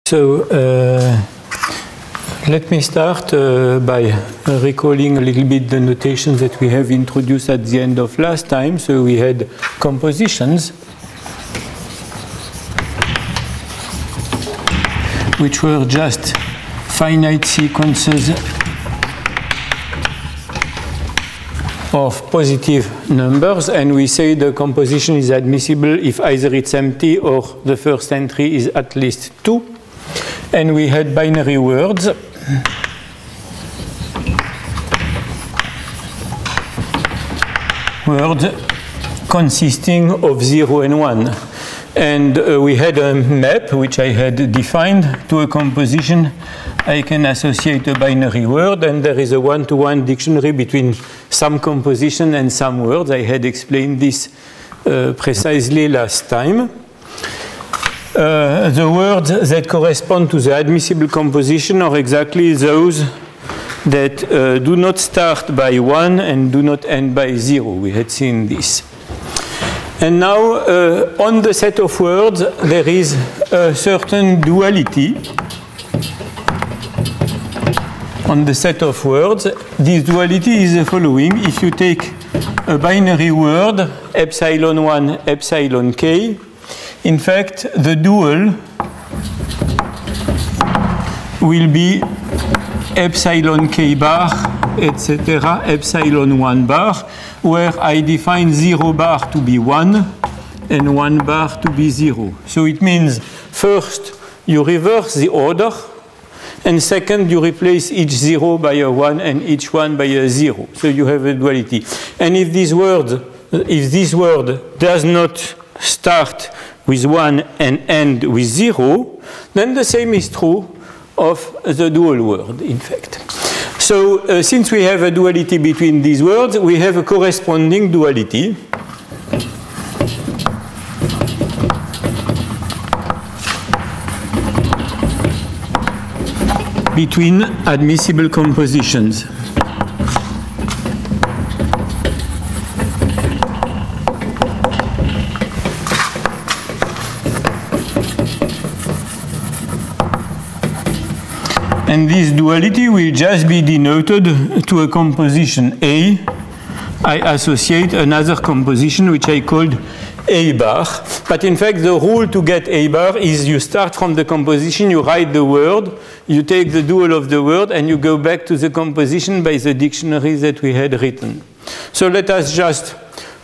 So let me start by recalling a little bit the notations that we have introduced at the end of last time. So we had compositions, which were just finite sequences of positive numbers, and we say the composition is admissible if either it's empty or the first entry is at least 2. And we had binary words consisting of 0 and 1. And we had a map which I had defined to a composition. I can associate a binary word, and there is a one-to-one dictionary between some composition and some words. I had explained this precisely last time. The words that correspond to the admissible composition are exactly those that do not start by 1 and do not end by 0. We had seen this. And now, on the set of words, there is a certain duality. On the set of words, this duality is the following. If you take a binary word, epsilon 1, epsilon k, in fact, the dual will be epsilon k bar, etc., epsilon 1 bar, where I define 0 bar to be 1 and 1 bar to be 0. So it means, first, you reverse the order, and second, you replace each 0 by a 1 and each 1 by a 0. So you have a duality. And if this word does not start with 1 and end with 0, then the same is true of the dual word, in fact. So since we have a duality between these words, we have a corresponding duality between admissible compositions. And this duality will just be denoted to a composition A. I associate another composition which I called A bar. But in fact, the rule to get A bar is you start from the composition, you write the word, you take the dual of the word, and you go back to the composition by the dictionary that we had written. So let us just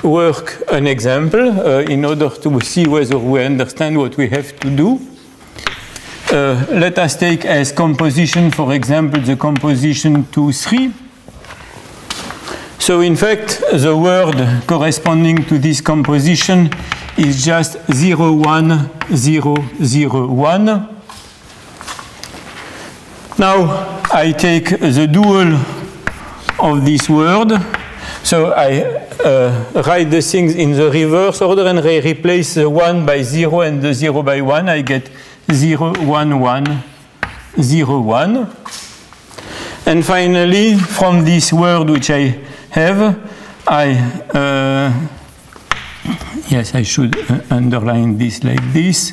work an example in order to see whether we understand what we have to do. Let us take as composition, for example, the composition 2, 3. So in fact, the word corresponding to this composition is just 0, 1, 0, 0, 1. Now I take the dual of this word. So I write the things in the reverse order, and I replace the 1 by 0 and the 0 by 1. I get 0, 1, 1, 0, 1. And finally, from this word which I have, yes, I should underline this like this.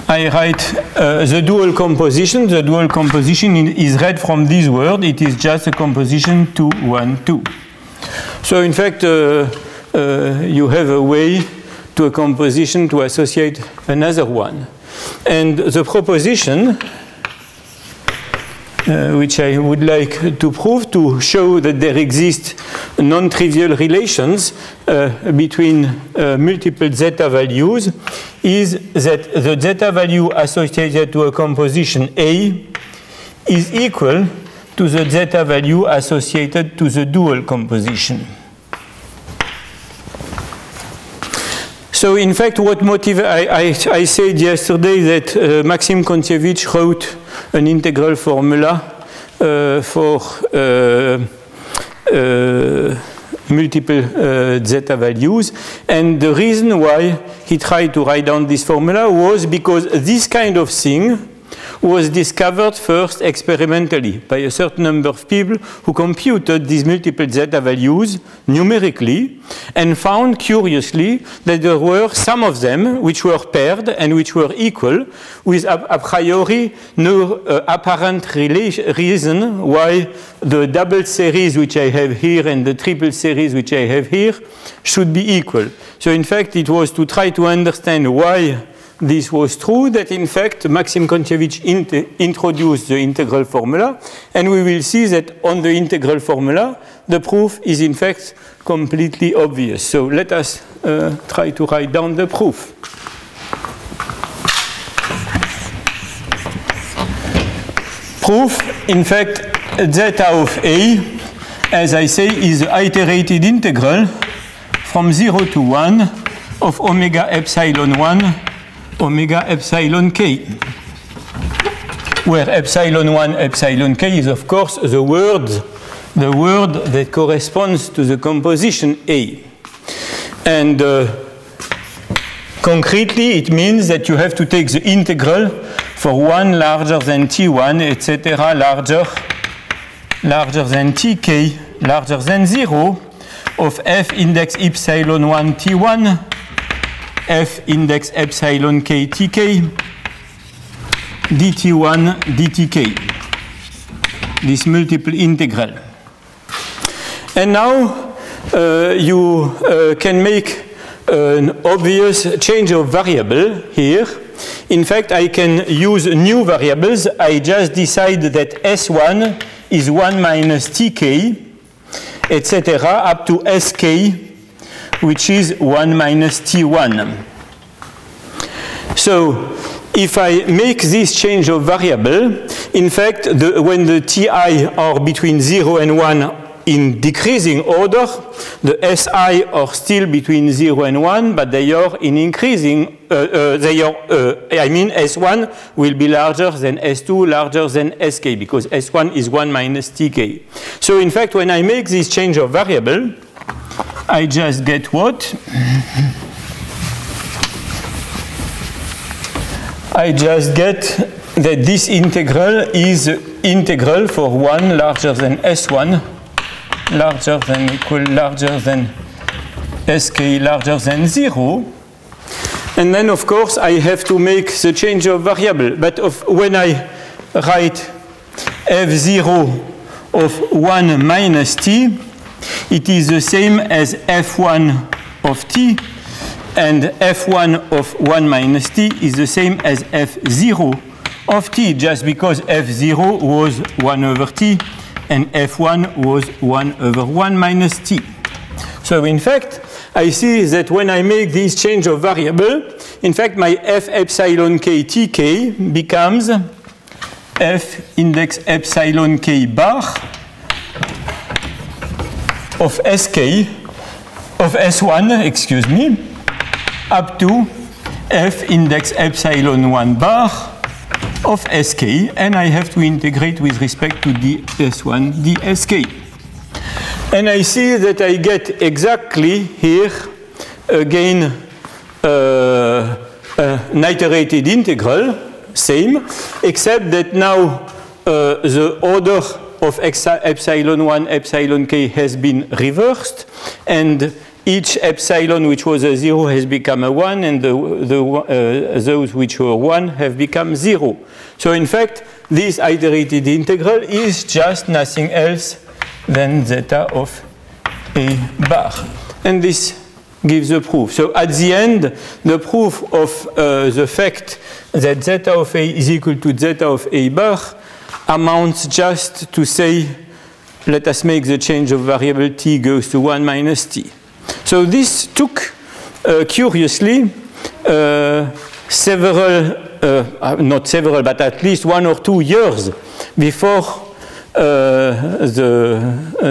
I write the dual composition. The dual composition is read from this word. It is just a composition 2, 1, 2. So in fact, you have a way to a composition to associate another one. And the proposition, which I would like to prove to show that there exist non-trivial relations between multiple zeta values, is that the zeta value associated to a composition A is equal to the zeta value associated to the dual composition. So in fact, what I said yesterday that Maxim Kontsevich wrote an integral formula for multiple zeta values, and the reason why he tried to write down this formula was because this kind of thing was discovered first experimentally by a certain number of people who computed these multiple zeta values numerically and found curiously that there were some of them which were paired and which were equal, with a priori no apparent reason why the double series which I have here and the triple series which I have here should be equal. So in fact it was to try to understand why this was true that in fact Maxim Kontsevich introduced the integral formula, and we will see that on the integral formula the proof is in fact completely obvious. So let us try to write down the proof. Proof, in fact, zeta of A, as I say, is the iterated integral from 0 to 1 of omega epsilon 1 omega epsilon k, where epsilon 1 epsilon k is of course the word that corresponds to the composition A. And concretely it means that you have to take the integral for 1 larger than t1, etc., larger than tk, larger than 0, of f index epsilon 1 t1, f index epsilon k tk, dt1 dtk, this multiple integral. And now you can make an obvious change of variable here. In fact, I can use new variables. I just decide that S1 is 1 minus tk, etc., up to sk, which is 1 minus t1. So if I make this change of variable, in fact, when the ti are between 0 and 1 in decreasing order, the si are still between 0 and 1, but they are in increasing, I mean S1 will be larger than S2, larger than sk, because S1 is 1 minus tk. So in fact, when I make this change of variable, I just get what? I just get that this integral is integral for 1 larger than S1, larger than equal, larger than sk, larger than 0. And then, of course, I have to make the change of variable. But when I write f0 of 1 minus t, it is the same as f1 of t, and f1 of 1 minus t is the same as f0 of t, just because f0 was 1 over t, and f1 was 1 over 1 minus t. So in fact, I see that when I make this change of variable, in fact, my f epsilon k tk becomes f index epsilon k bar of sk, of S1, excuse me, up to f index epsilon 1 bar of sk, and I have to integrate with respect to ds1 dsk. And I see that I get exactly here again an iterated integral, same, except that now the order of epsilon 1 epsilon k has been reversed, and each epsilon which was a 0 has become a 1, and those which were 1 have become 0. So in fact, this iterated integral is just nothing else than zeta of a bar. And this gives the proof. So at the end, the proof of the fact that zeta of a is equal to zeta of a bar amounts just to say, let us make the change of variable t goes to 1 minus t. So this took, curiously, not several, but at least 1 or 2 years before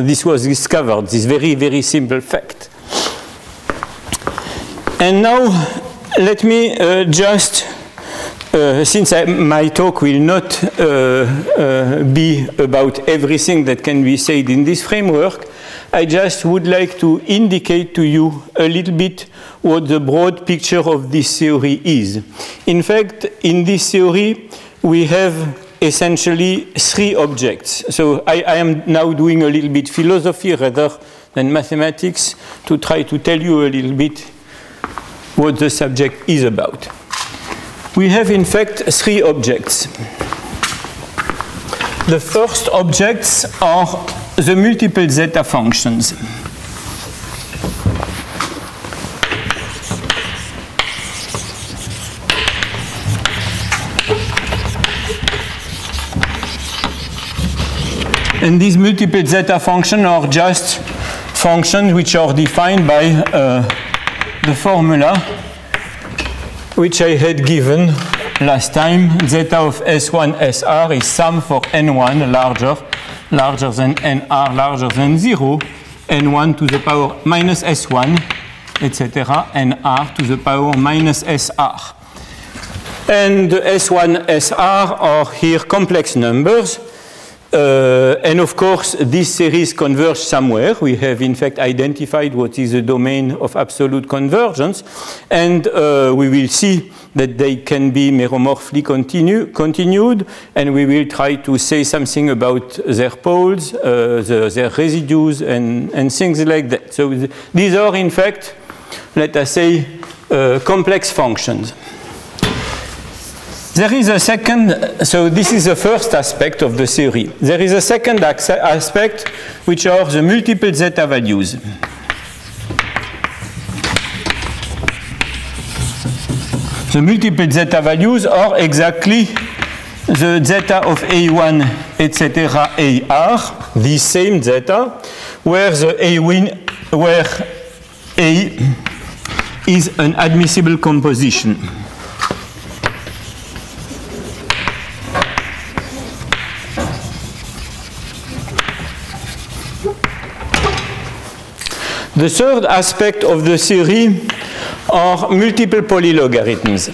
this was discovered, this very, very simple fact. And now let me just, since my talk will not be about everything that can be said in this framework, I just would like to indicate to you a little bit what the broad picture of this theory is. In fact, in this theory, we have essentially three objects. So I am now doing a little bit philosophy rather than mathematics to try to tell you a little bit what the subject is about. We have in fact three objects. The first objects are the multiple zeta functions. And these multiple zeta functions are just functions which are defined by the formula which I had given last time. Zeta of S1 SR is sum for N1 larger than NR larger than 0, N1 to the power minus S1, etc., NR to the power minus SR. And the S1 SR are here complex numbers. And of course, this series converge somewhere. We have in fact identified what is the domain of absolute convergence, and we will see that they can be meromorphly continued, and we will try to say something about their poles, their residues, and things like that. So these are in fact, let us say, complex functions. There is a second, so this is the first aspect of the theory. There is a second aspect, which are the multiple zeta values. The multiple zeta values are exactly the zeta of A1, etc., AR, the same zeta, where where A is an admissible composition. The third aspect of the theory are multiple polylogarithms,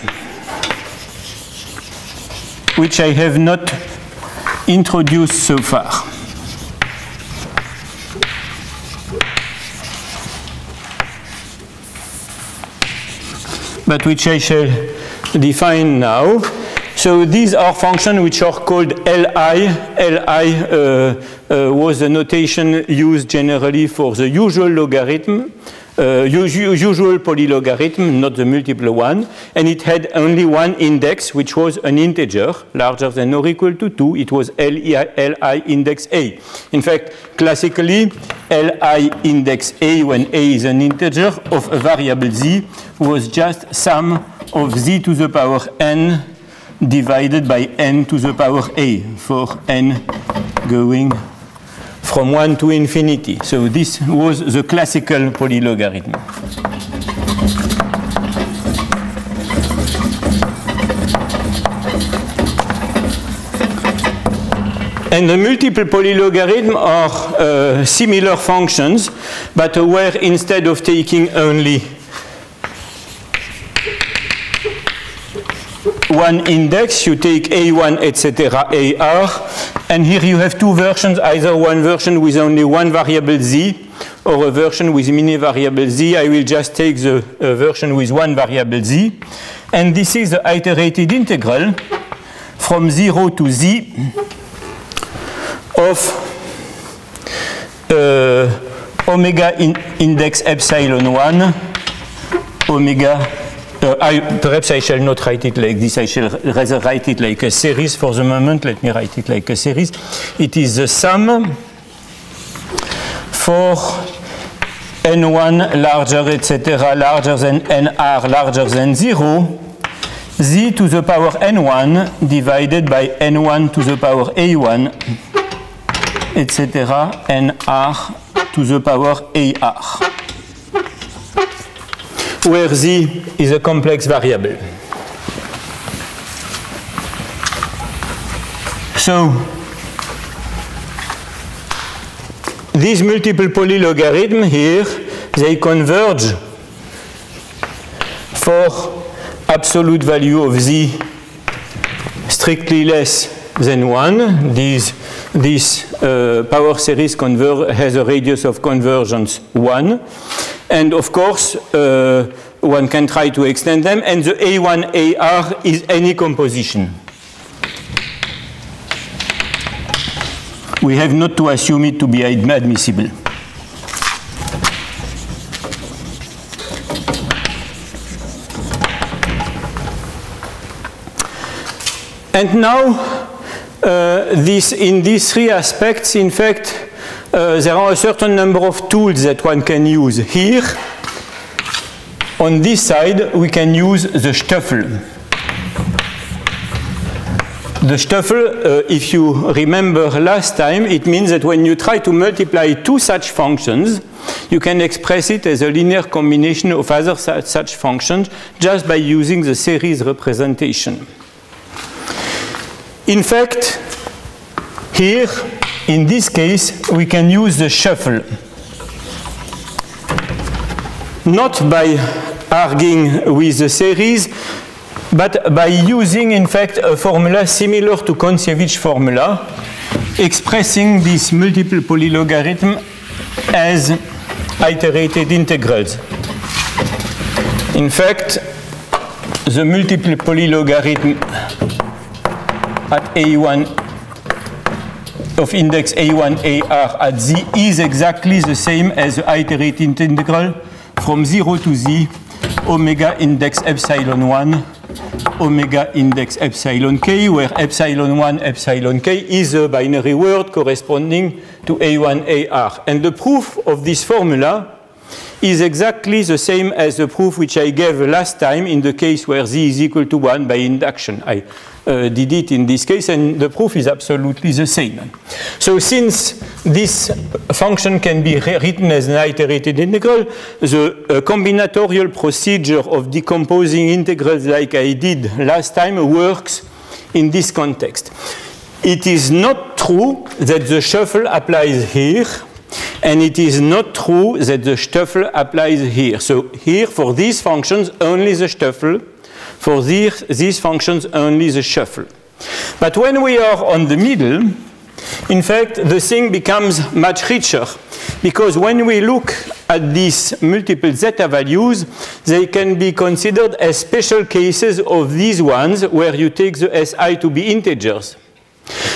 which I have not introduced so far. But which I shall define now. So these are functions which are called Li. Li was a notation used generally for the usual logarithm, usual polylogarithm, not the multiple one, and it had only one index, which was an integer larger than or equal to 2. It was Li index A. In fact, classically, Li index A, when A is an integer of a variable z, was just sum of z to the power n divided by n to the power a, for n going from 1 to infinity. So this was the classical polylogarithm. And the multiple polylogarithm are similar functions, but where instead of taking only one index, you take A1, etc., AR, and here you have two versions, either one version with only one variable z, or a version with many variable z. I will just take the version with one variable z, and this is the iterated integral from 0 to z of omega index epsilon 1, omega. Perhaps I shall not write it like this. I shall rather write it like a series for the moment. Let me write it like a series. It is the sum for n1 larger, etc., larger than nr larger than 0, z to the power n1 divided by n1 to the power a1, etc., nr to the power ar, where z is a complex variable. So these multiple polylogarithms here, they converge for absolute value of z strictly less than 1. This power series has a radius of convergence 1. And of course, one can try to extend them. And the A1 AR is any composition. we have not to assume it to be admissible. And now, in these three aspects, in fact, there are a certain number of tools that one can use. Here, on this side, we can use the Stoffel. The Stoffel, if you remember last time, it means that when you try to multiply two such functions, you can express it as a linear combination of other such functions just by using the series representation. In fact, here, in this case, we can use the shuffle. Not by arguing with the series, but by using, in fact, a formula similar to Kontsevich formula, expressing this multiple polylogarithm as iterated integrals. In fact, the multiple polylogarithm at A1 of index A1 AR at Z is exactly the same as the iterated integral from 0 to Z omega index epsilon 1 omega index epsilon k, where epsilon 1 epsilon k is a binary word corresponding to A1 AR. And the proof of this formula is exactly the same as the proof which I gave last time in the case where Z is equal to 1 by induction. I did it in this case, and the proof is absolutely the same. So since this function can be written as an iterated integral, the combinatorial procedure of decomposing integrals like I did last time works in this context. It is not true that the shuffle applies here, and it is not true that the Stoffel applies here. So here, for these functions, only the Stoffel. For these functions, only the shuffle. But when we are on the middle, in fact, the thing becomes much richer, because when we look at these multiple zeta values, they can be considered as special cases of these ones where you take the SI to be integers.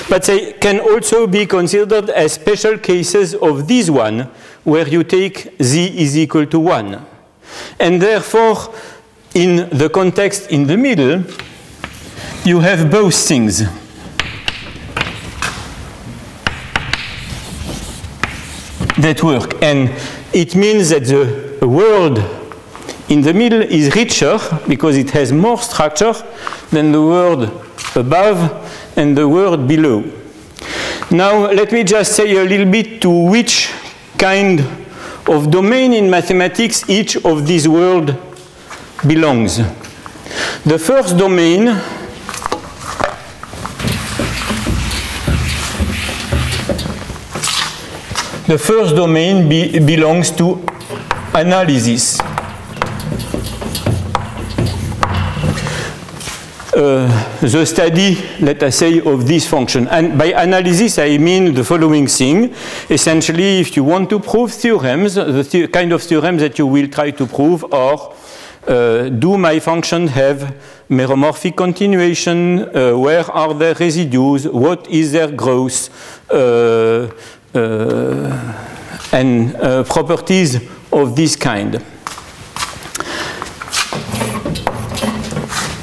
But they can also be considered as special cases of this one, where you take Z is equal to 1. And therefore, in the context in the middle, you have both things. That work. And it means that the world in the middle is richer because it has more structure than the world above and the world below. Now, let me just say a little bit to which kind of domain in mathematics each of these worlds belongs. The first domain belongs to analysis. The study, let us say, of this function. And by analysis, I mean the following thing. Essentially, if you want to prove theorems, the kind of theorems that you will try to prove are, do my functions have meromorphic continuation? Where are their residues? What is their growth? And properties of this kind.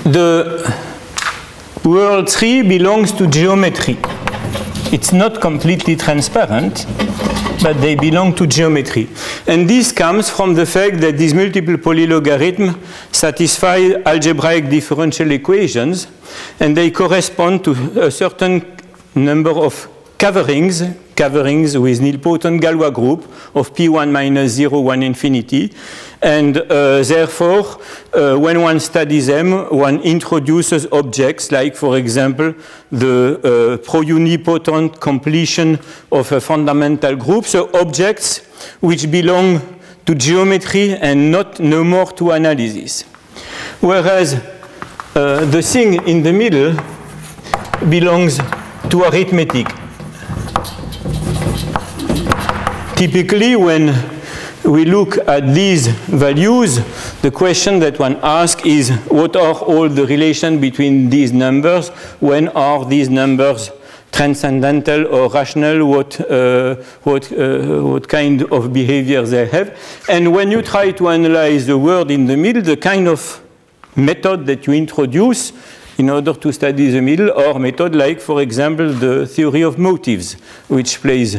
The world 3 belongs to geometry. It's not completely transparent, but they belong to geometry. And this comes from the fact that these multiple polylogarithms satisfy algebraic differential equations, and they correspond to a certain number of coverings with nilpotent Galois group of P1 minus 0, 1 infinity. And therefore, when one studies them, one introduces objects like, for example, the pro-unipotent completion of a fundamental group. So objects which belong to geometry and no more to analysis. Whereas the thing in the middle belongs to arithmetic. Typically, when we look at these values, the question that one asks is, what are all the relations between these numbers? When are these numbers transcendental or rational, what kind of behavior they have. And when you try to analyze the word in the middle, the kind of method that you introduce in order to study the middle, or method like, for example, the theory of motives, which plays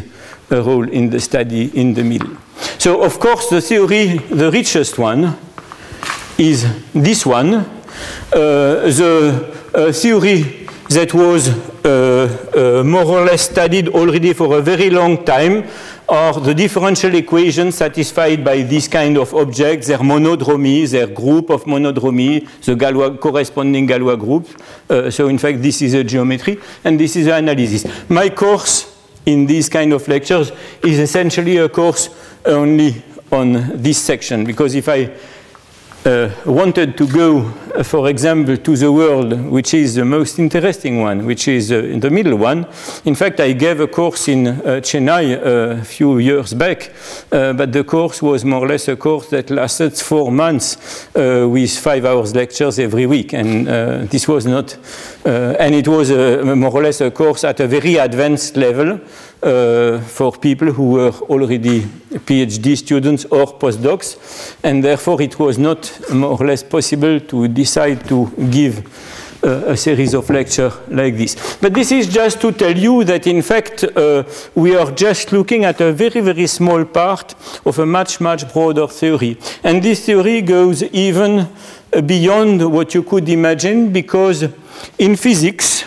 a role in the study in the middle. So, of course, the theory, the richest one, is this one, the theory that was more or less studied already for a very long time, are the differential equations satisfied by this kind of objects, their monodromy, their group of monodromy, the Galois, corresponding Galois group. So in fact, this is a geometry, and this is an analysis. My course in these kind of lectures is essentially a course only on this section, because if I wanted to go, for example, to the world, which is the most interesting one, which is the middle one. In fact, I gave a course in Chennai a few years back, but the course was more or less a course that lasted 4 months with 5 hours lectures every week. And this was not, and it was more or less a course at a very advanced level for people who were already PhD students or postdocs, and therefore it was not more or less possible to decide to give a series of lectures like this. But this is just to tell you that in fact we are just looking at a very, very small part of a much, much broader theory. And this theory goes even beyond what you could imagine, because in physics,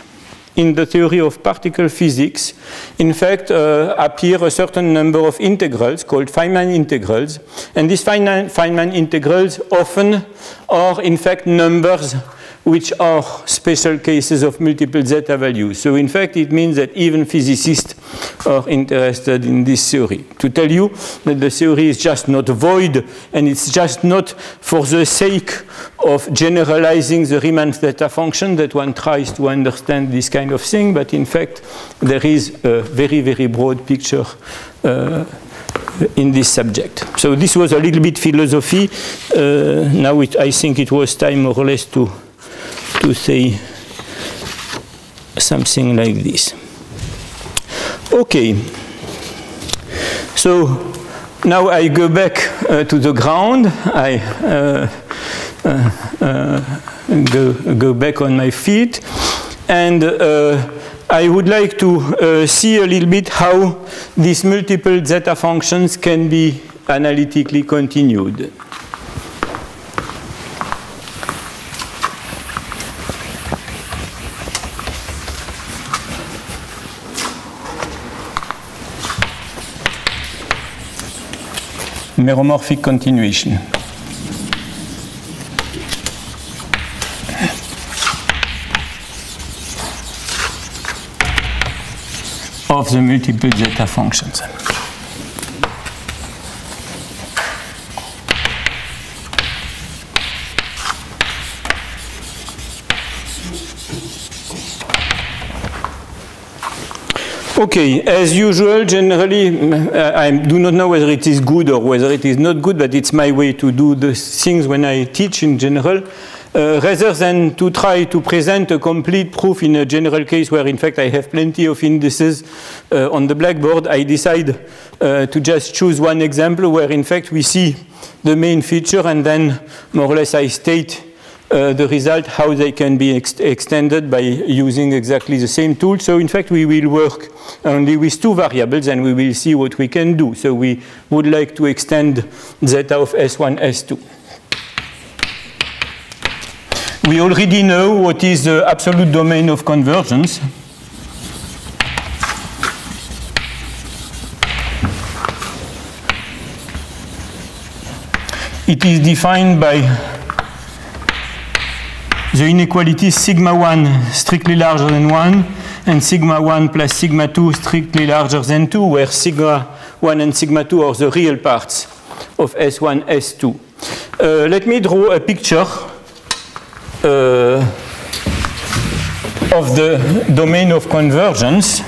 in the theory of particle physics, in fact, appear a certain number of integrals called Feynman integrals. And these Feynman integrals often are, in fact, numbers which are special cases of multiple zeta values. So, in fact, it means that even physicists are interested in this theory. To tell you that the theory is just not void, and it's just not for the sake of generalizing the Riemann zeta function that one tries to understand this kind of thing, but in fact, there is a very, very broad picture in this subject. So this was a little bit philosophy. Now I think it was time more or less to say something like this. Okay. So now I go back to the ground. I go back on my feet, and I would like to see a little bit how these multiple zeta functions can be analytically continued. Meromorphic continuation. Of the multiple zeta functions. Okay, as usual, generally, I do not know whether it is good or whether it is not good, but it's my way to do the things when I teach in general. Rather than to try to present a complete proof in a general case where, in fact, I have plenty of indices on the blackboard, I decide to just choose one example where, in fact, we see the main feature, and then more or less I state the result, how they can be extended by using exactly the same tool. So in fact, we will work only with 2 variables, and we will see what we can do. So we would like to extend zeta of S1, S2. We already know what is the absolute domain of convergence. It is defined by the inequality sigma 1 strictly larger than 1 and sigma 1 plus sigma 2 strictly larger than 2, where sigma 1 and sigma 2 are the real parts of S1, S2. Let me draw a picture of the domain of convergence.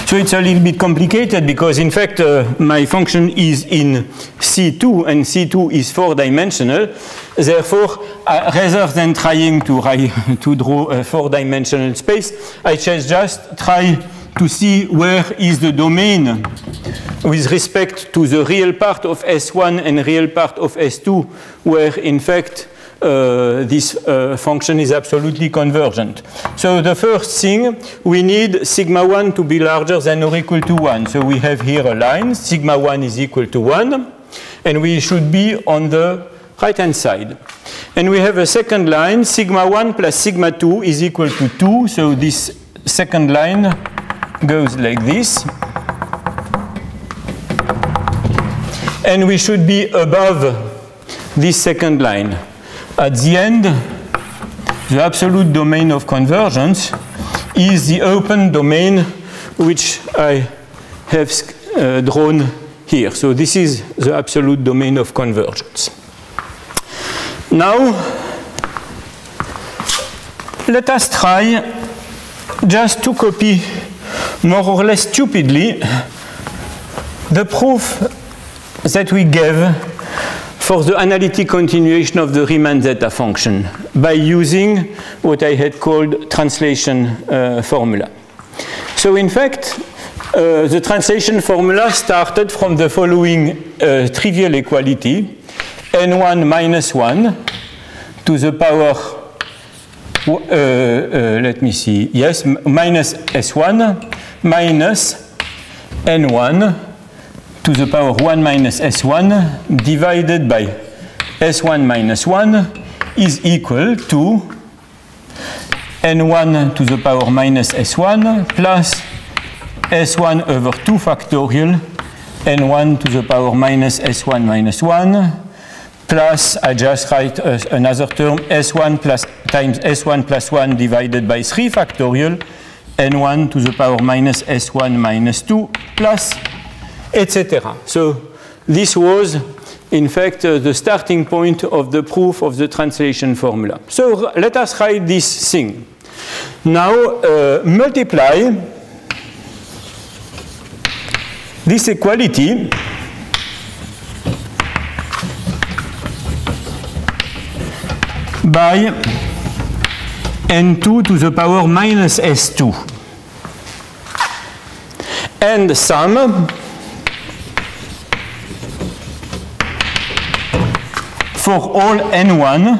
So it's a little bit complicated because, in fact, my function is in C2, and C2 is 4-dimensional. Therefore, rather than trying to draw a 4-dimensional space, I just try to see where is the domain with respect to the real part of S1 and real part of S2, where in fact this function is absolutely convergent. So the first thing, we need sigma 1 to be larger than or equal to 1. So we have here a line, sigma 1 is equal to 1, and we should be on the right-hand side. And we have a second line, sigma 1 plus sigma 2 is equal to 2. So this second line goes like this. And we should be above this second line. At the end, the absolute domain of convergence is the open domain which I have drawn here. So this is the absolute domain of convergence. Now, let us try just to copy more or less stupidly the proof that we gave for the analytic continuation of the Riemann zeta function by using what I had called translation formula. So in fact, the translation formula started from the following trivial equality, n1 minus 1 to the power, let me see, yes, minus s1 minus n1 to the power 1 minus s1 divided by s1 minus 1 is equal to n1 to the power minus s1 plus s1 over 2 factorial n1 to the power minus s1 minus 1 plus, I just write another term, s1 plus times s1 plus 1 divided by 3 factorial n1 to the power minus s1 minus 2 plus, etc. So this was, in fact, the starting point of the proof of the translation formula. So let us write this thing. Now multiply this equality by n2 to the power minus s2 and sum for all n1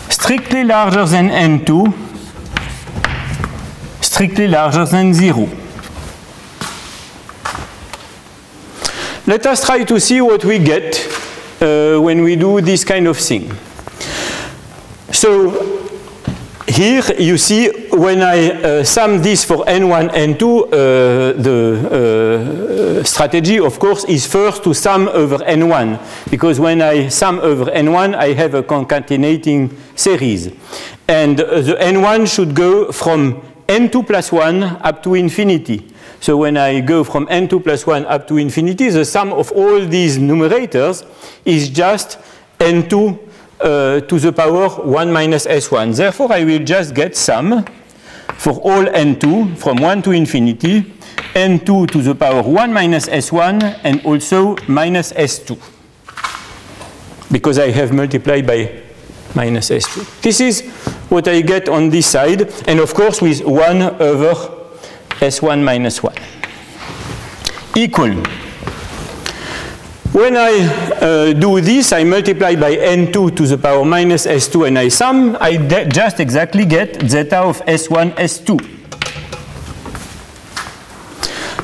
strictly larger than n2, strictly larger than 0. Let us try to see what we get when we do this kind of thing. So here you see when I sum this for n1, n2, the strategy, of course, is first to sum over n1, because when I sum over n1, I have a concatenating series. And the n1 should go from n2 plus 1 up to infinity. So when I go from n2 plus 1 up to infinity, the sum of all these numerators is just n2 to the power 1 minus s1. Therefore, I will just get sum for all n2 from 1 to infinity, n2 to the power 1 minus s1 and also minus s2, because I have multiplied by minus s2. This is what I get on this side, and of course with 1 over s1 minus 1 equal. When I do this, I multiply by n2 to the power minus s2 and I sum, I just exactly get zeta of s1, s2.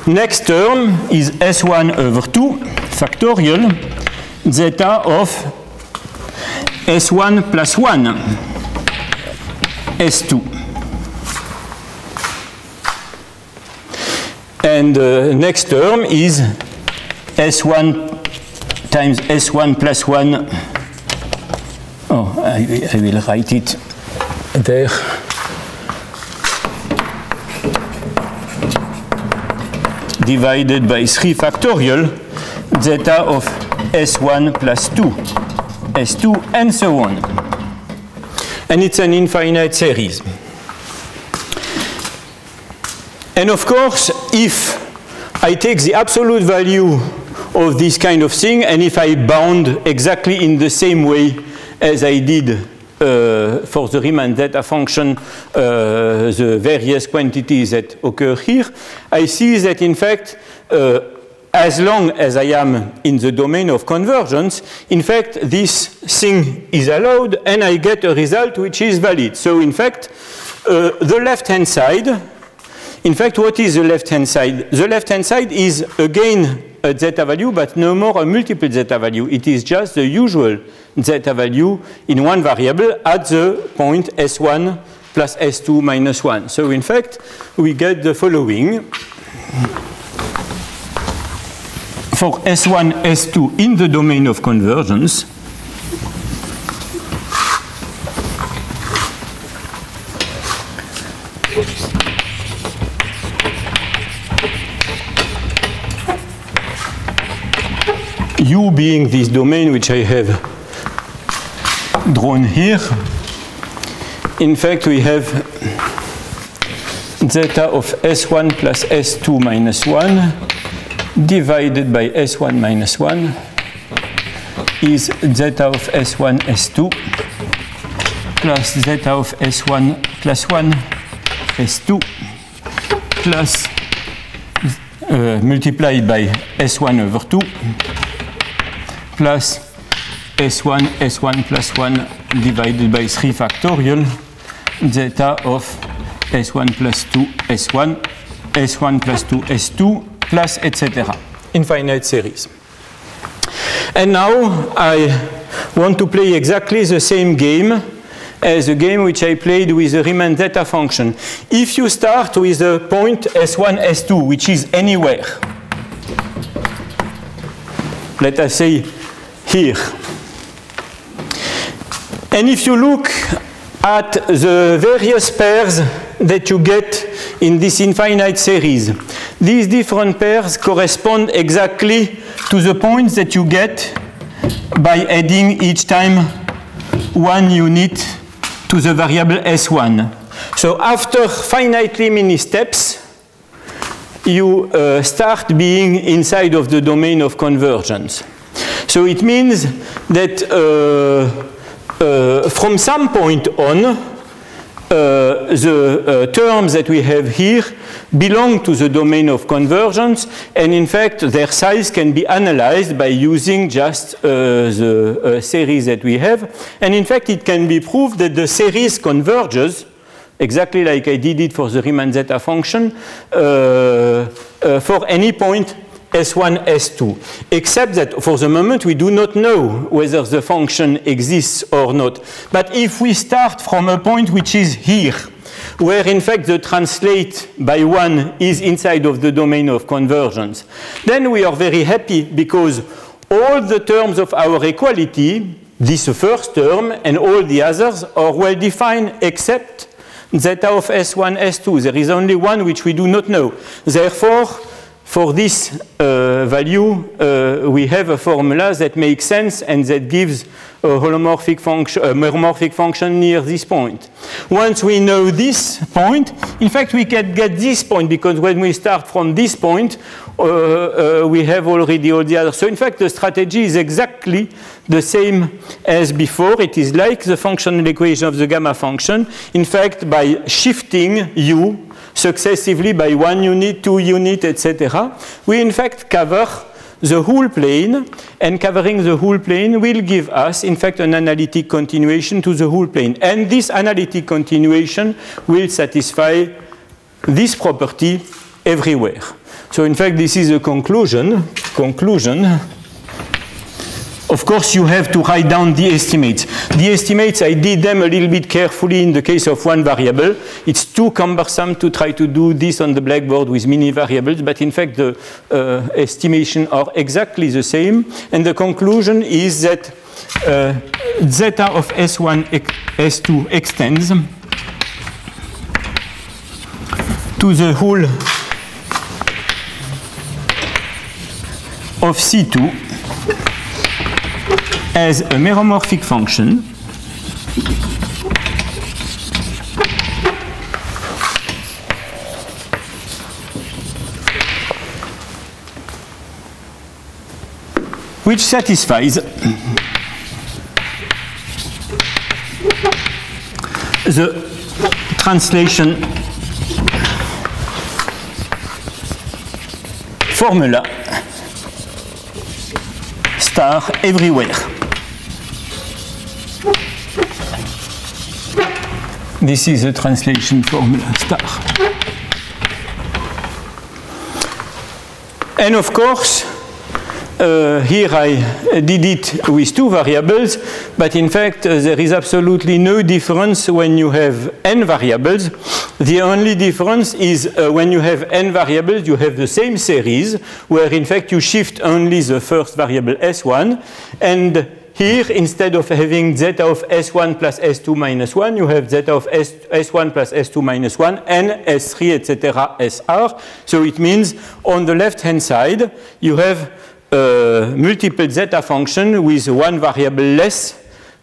Next term is s1 over 2 factorial zeta of s1 plus 1 s2. And next term is s1 times s1 plus 1. Oh, I will write it there. Divided by 3 factorial zeta of s1 plus 2, s2, and so on. And it's an infinite series. And of course, if I take the absolute value of this kind of thing, and if I bound exactly in the same way as I did for the Riemann zeta function the various quantities that occur here, I see that in fact as long as I am in the domain of convergence, in fact this thing is allowed and I get a result which is valid. So in fact the left-hand side, in fact what is the left-hand side? The left-hand side is again a zeta value, but no more a multiple zeta value. It is just the usual zeta value in one variable at the point S1 plus S2 minus 1. So in fact, we get the following. For S1, S2 in the domain of convergence, U being this domain which I have drawn here, in fact we have zeta of S1 plus S2 minus 1 divided by S1 minus 1 is zeta of S1 S2 plus zeta of S1 plus 1 S2 plus multiplied by S1 over 2 plus S1, S1 plus 1 divided by 3 factorial zeta of S1 plus 2, S1, S1 plus 2, S2, plus etc. Infinite series. And now I want to play exactly the same game as the game which I played with the Riemann zeta function. If you start with a point S1, S2, which is anywhere, let us say here, and if you look at the various pairs that you get in this infinite series, these different pairs correspond exactly to the points that you get by adding each time one unit to the variable S1. So after finitely many steps, you start being inside of the domain of convergence. So it means that from some point on, the terms that we have here belong to the domain of convergence, and in fact their size can be analyzed by using just the series that we have, and in fact it can be proved that the series converges exactly like I did it for the Riemann zeta function for any point S1, S2, except that for the moment we do not know whether the function exists or not. But if we start from a point which is here, where in fact the translate by 1 is inside of the domain of convergence, then we are very happy because all the terms of our equality, this first term and all the others, are well defined except zeta of S1, S2. There is only one which we do not know. Therefore, for this value, we have a formula that makes sense and that gives a holomorphic function near this point. Once we know this point, in fact, we can get this point because when we start from this point, we have already all the others. So in fact, the strategy is exactly the same as before. It is like the functional equation of the gamma function. In fact, by shifting u successively by 1 unit, 2 unit, etc., we in fact cover the whole plane, and covering the whole plane will give us, in fact, an analytic continuation to the whole plane. And this analytic continuation will satisfy this property everywhere. So in fact, this is a conclusion. Of course, you have to write down the estimates. The estimates, I did them a little bit carefully in the case of one variable. It's too cumbersome to try to do this on the blackboard with many variables, but in fact, the estimations are exactly the same. And the conclusion is that zeta of S1, S2 extends to the whole of C2 as a meromorphic function which satisfies the translation formula star everywhere. This is a translation formula star. And of course, here I did it with two variables, but in fact there is absolutely no difference when you have n variables. The only difference is when you have n variables, you have the same series, where in fact you shift only the first variable s1, and here, instead of having zeta of s1 plus s2 minus 1, you have zeta of s1 plus s2 minus 1 and s3, etc., sr. So it means on the left-hand side, you have a multiple zeta function with one variable less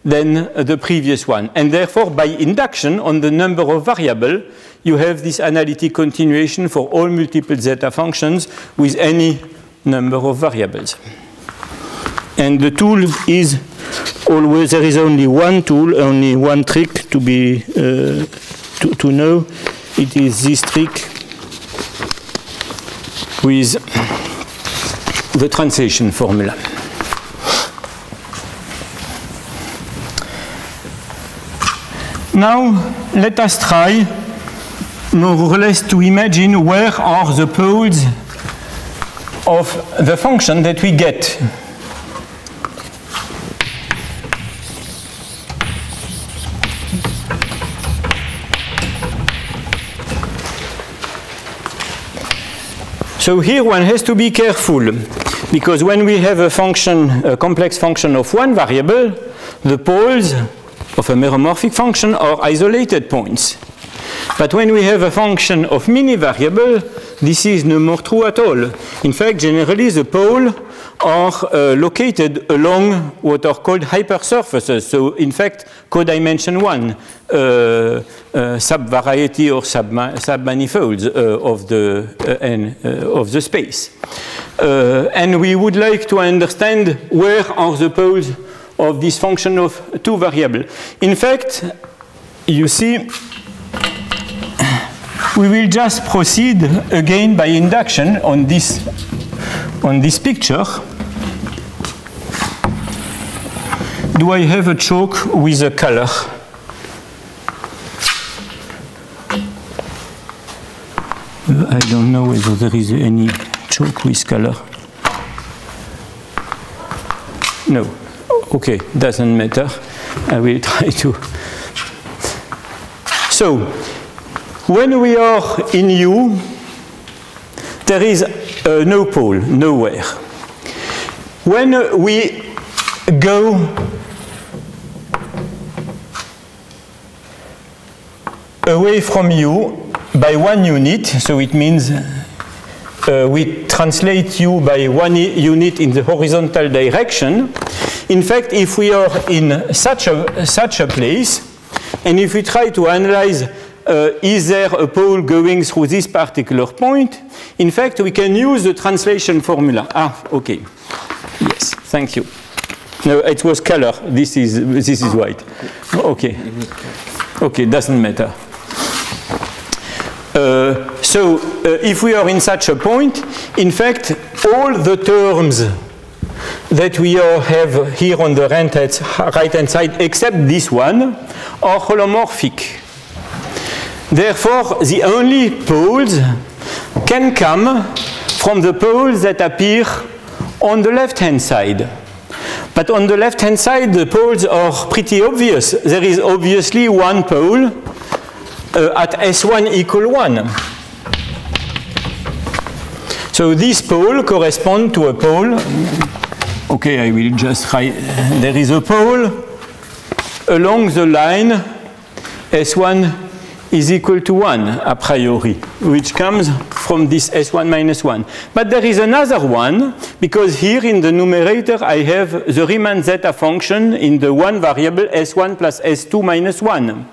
than the previous one. And therefore, by induction, on the number of variables, you have this analytic continuation for all multiple zeta functions with any number of variables. And the tool is always, there is only one tool, only one trick to be, to know. It is this trick with the translation formula. Now, let us try more or less to imagine where are the poles of the function that we get. So here one has to be careful, because when we have a function, a complex function of one variable, the poles of a meromorphic function are isolated points. But when we have a function of many variables, this is no more true at all. In fact, generally the poles are located along what are called hypersurfaces. So in fact, codimension 1 subvariety or submanifolds of the space. And we would like to understand where are the poles of this function of two variables. In fact, you see, we will just proceed again by induction on this picture. Do I have a chalk with a color? I don't know whether there is any chalk with color. No. Okay, doesn't matter. I will try to. So, when we are in U, there is no pole, nowhere. When we go away from U by 1 unit, so it means we translate U by 1 unit in the horizontal direction. In fact, if we are in such a place, and if we try to analyze is there a pole going through this particular point, in fact, we can use the translation formula. Ah, okay. Yes, thank you. No, it was color. This is white. Okay. Okay, doesn't matter. So if we are in such a point, in fact, all the terms that we have here on the right-hand side, except this one, are holomorphic. Therefore, the only poles can come from the poles that appear on the left-hand side. But on the left-hand side, the poles are pretty obvious. There is obviously one pole at S1 equal 1. So this pole corresponds to a pole. Okay, I will just try. There is a pole along the line S1 is equal to 1 a priori, which comes from this S1 minus 1. But there is another one, because here in the numerator I have the Riemann zeta function in the one variable S1 plus S2 minus 1.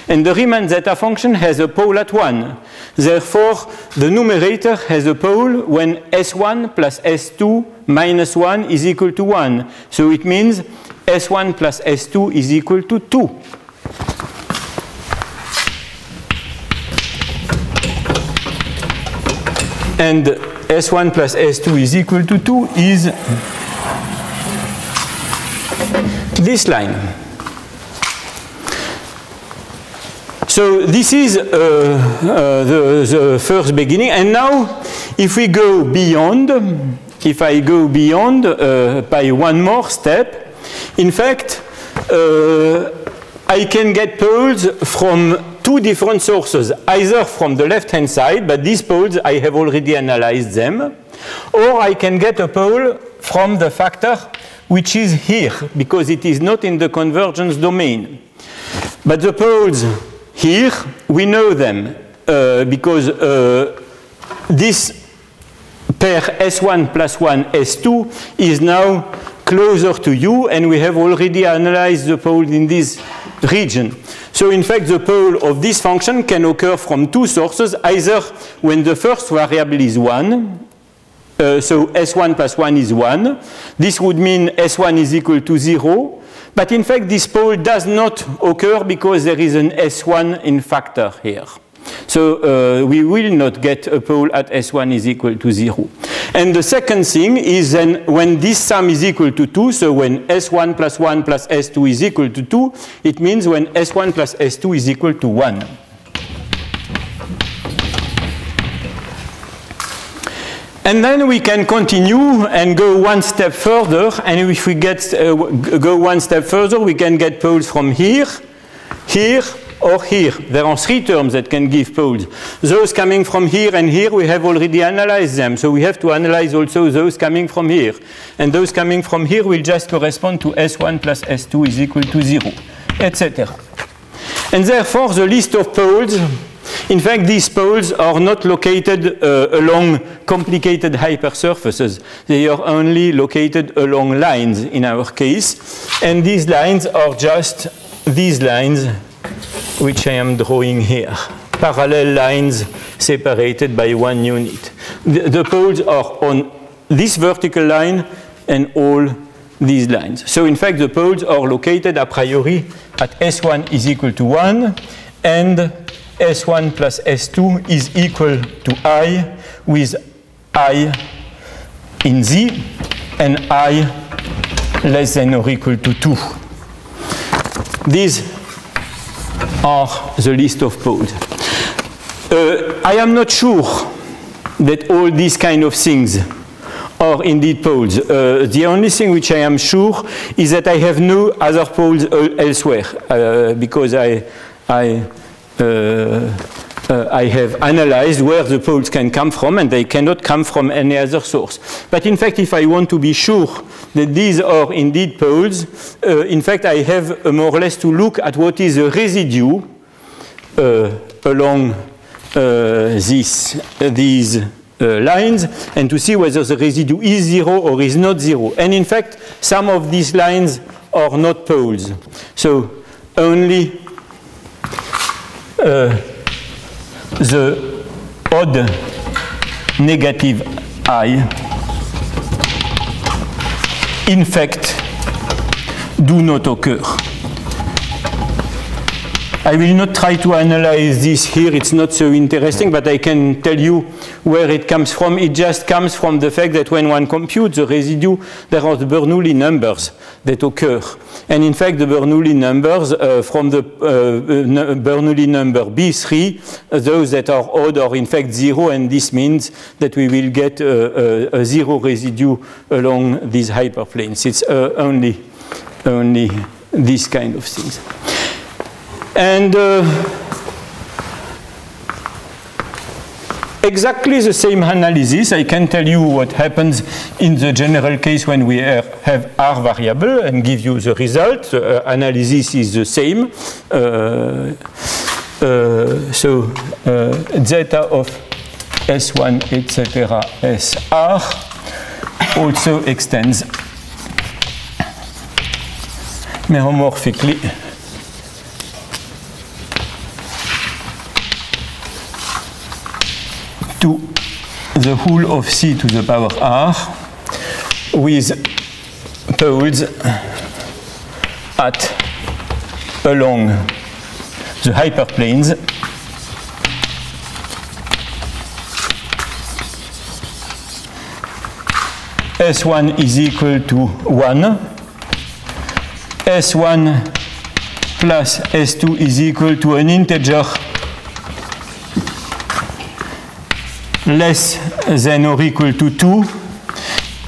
And the Riemann zeta function has a pole at 1. Therefore, the numerator has a pole when S1 plus S2 minus 1 is equal to 1. So it means S1 plus S2 is equal to 2. and S1 plus S2 is equal to 2 is this line. So this is the first beginning, and now if we go beyond, if I go beyond by one more step, in fact I can get poles from two different sources, either from the left-hand side, but these poles I have already analyzed them, or I can get a pole from the factor which is here, because it is not in the convergence domain. But the poles here, we know them, because this pair S1 plus 1 S2 is now closer to U, and we have already analyzed the pole in this region. So in fact, the pole of this function can occur from two sources, either when the first variable is 1, so S1 plus 1 is 1. This would mean S1 is equal to 0. But in fact, this pole does not occur because there is an S1 in factor here. So we will not get a pole at S1 is equal to 0. And the second thing is then when this sum is equal to 2, so when S1 plus 1 plus S2 is equal to 2, it means when S1 plus S2 is equal to 1. And then we can continue and go one step further, and if we go one step further, we can get poles from here, here, or here. There are three terms that can give poles. Those coming from here and here, we have already analyzed them, so we have to analyze also those coming from here. And those coming from here will just correspond to S1 plus S2 is equal to 0, etc. And therefore, the list of poles, in fact, these poles are not located along complicated hypersurfaces. They are only located along lines in our case. And these lines are just these lines which I am drawing here. Parallel lines separated by one unit. The poles are on this vertical line and all these lines. So in fact, the poles are located a priori at S1 is equal to 1 and S1 plus S2 is equal to I with I in Z and I less than or equal to 2. These are the list of poles. I am not sure that all these kind of things are indeed poles. The only thing which I am sure is that I have no other poles elsewhere because I have analyzed where the poles can come from, and they cannot come from any other source. But in fact, if I want to be sure that these are indeed poles, in fact, I have more or less to look at what is the residue along these lines, and to see whether the residue is 0 or is not 0. And in fact, some of these lines are not poles. So only the odd negative I in fact do not occur. I will not try to analyze this here, it's not so interesting, but I can tell you where it comes from. It just comes from the fact that when one computes the residue, there are the Bernoulli numbers that occur. And in fact, the Bernoulli numbers from the Bernoulli number B3, those that are odd are in fact 0, and this means that we will get a 0 residue along these hyperplanes. It's only these kind of things. And exactly the same analysis, I can tell you what happens in the general case when we have R variable and give you the result. The analysis is the same. So zeta of S1, etc., SR also extends meromorphically to the whole of C to the power R with poles along the hyperplanes S1 is equal to 1, S1 plus S2 is equal to an integer less than or equal to 2,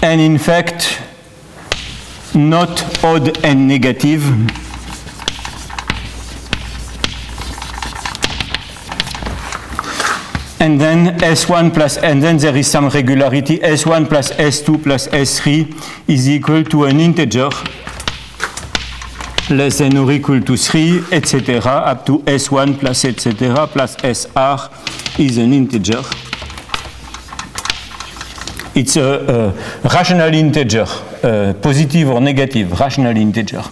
and in fact not odd and negative. And then S1 plus, and then there is some regularity, S1 plus S2 plus S3 is equal to an integer less than or equal to 3, etc., up to S1 plus, etc., plus SR is an integer. It's a rational integer, positive or negative, rational integer,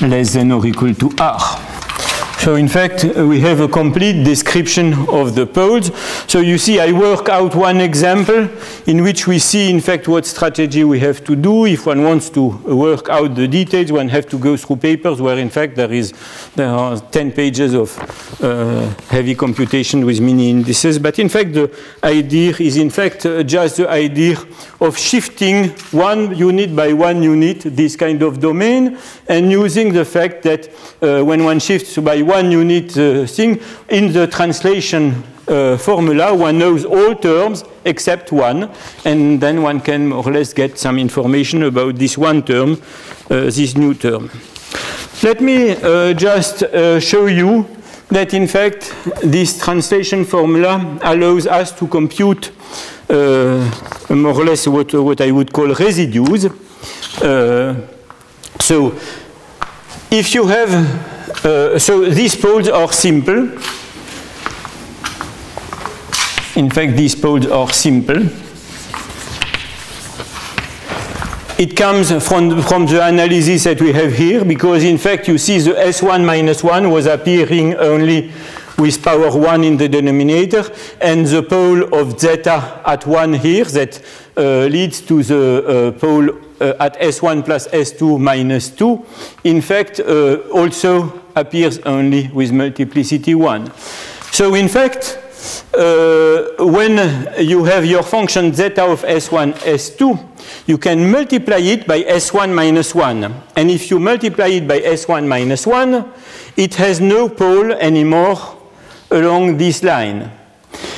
less than or equal to R. So in fact, we have a complete description of the poles. So you see, I work out one example in which we see, in fact, what strategy we have to do. If one wants to work out the details, one has to go through papers where, in fact, there are 10 pages of heavy computation with mini indices. But in fact, the idea is, in fact, just the idea of shifting one unit by one unit, this kind of domain, and using the fact that when one shifts by one unit thing, in the translation formula, one knows all terms except one, and then one can more or less get some information about this one term, this new term. Let me just show you that, in fact, this translation formula allows us to compute more or less what I would call residues. So if you have so these poles are simple. In fact, these poles are simple. It comes from the analysis that we have here, because in fact you see the S1 minus 1 was appearing only with power 1 in the denominator, and the pole of zeta at 1 here that leads to the pole at S1 plus S2 minus 2, in fact, also appears only with multiplicity 1. So in fact, when you have your function zeta of S1, S2, you can multiply it by S1 minus 1. And if you multiply it by S1 minus 1, it has no pole anymore along this line.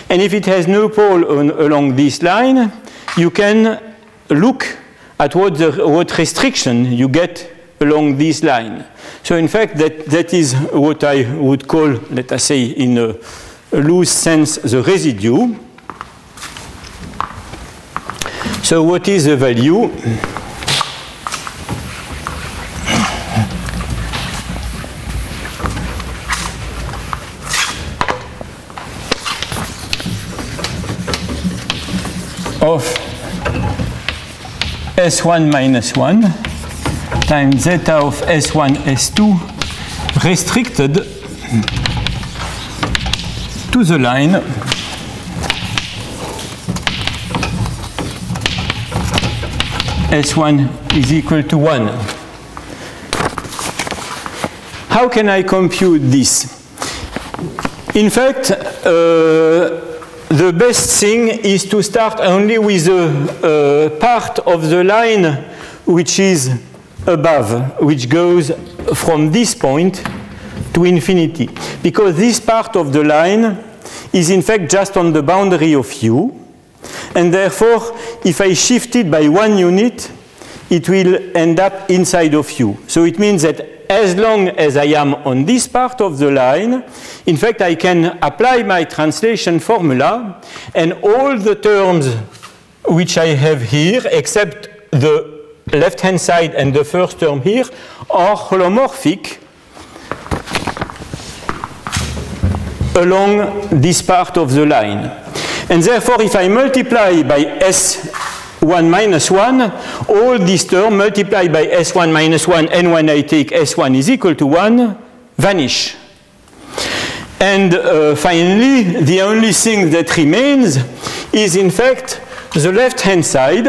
And if it has no pole along this line, you can look at what restriction you get along this line. So in fact, that is what I would call, let us say, in a loose sense, the residue. So what is the value? Of S1 minus 1 times zeta of S1, S2 restricted to the line S1 is equal to 1. How can I compute this? In fact, the best thing is to start only with a part of the line which is above, which goes from this point to infinity. Because this part of the line is in fact just on the boundary of U. And therefore, if I shift it by 1 unit, it will end up inside of U. So it means that as long as I am on this part of the line, in fact, I can apply my translation formula, and all the terms which I have here, except the left-hand side and the first term here, are holomorphic along this part of the line. And therefore, if I multiply by S1 minus 1, all these terms multiplied by S1 minus 1, and when I take S1 is equal to 1, vanish. And finally, the only thing that remains is, in fact, the left-hand side.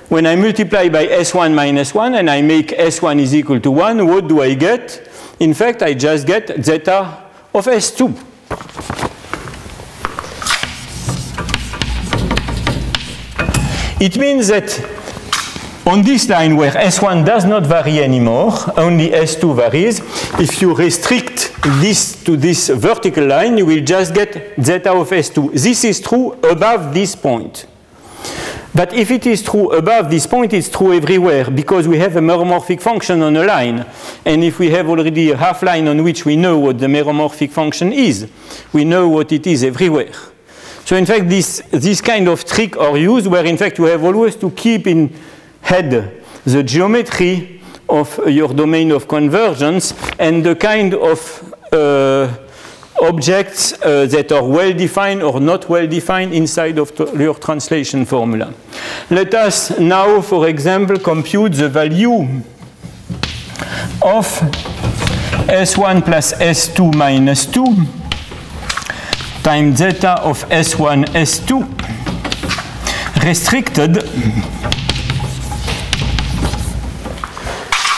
When I multiply by S1 minus 1 and I make S1 is equal to 1, what do I get? In fact, I just get zeta of S2. It means that on this line where S1 does not vary anymore, only S2 varies, if you restrict this to this vertical line, you will just get zeta of S2. This is true above this point. But if it is true above this point, it's true everywhere, because we have a meromorphic function on a line. And if we have already a half line on which we know what the meromorphic function is, we know what it is everywhere. So in fact, this kind of trick are used where in fact you have always to keep in head the geometry of your domain of convergence and the kind of objects that are well defined or not well defined inside of your translation formula. Let us now, for example, compute the value of S1 plus S2 minus 2 times zeta of S1 S2 restricted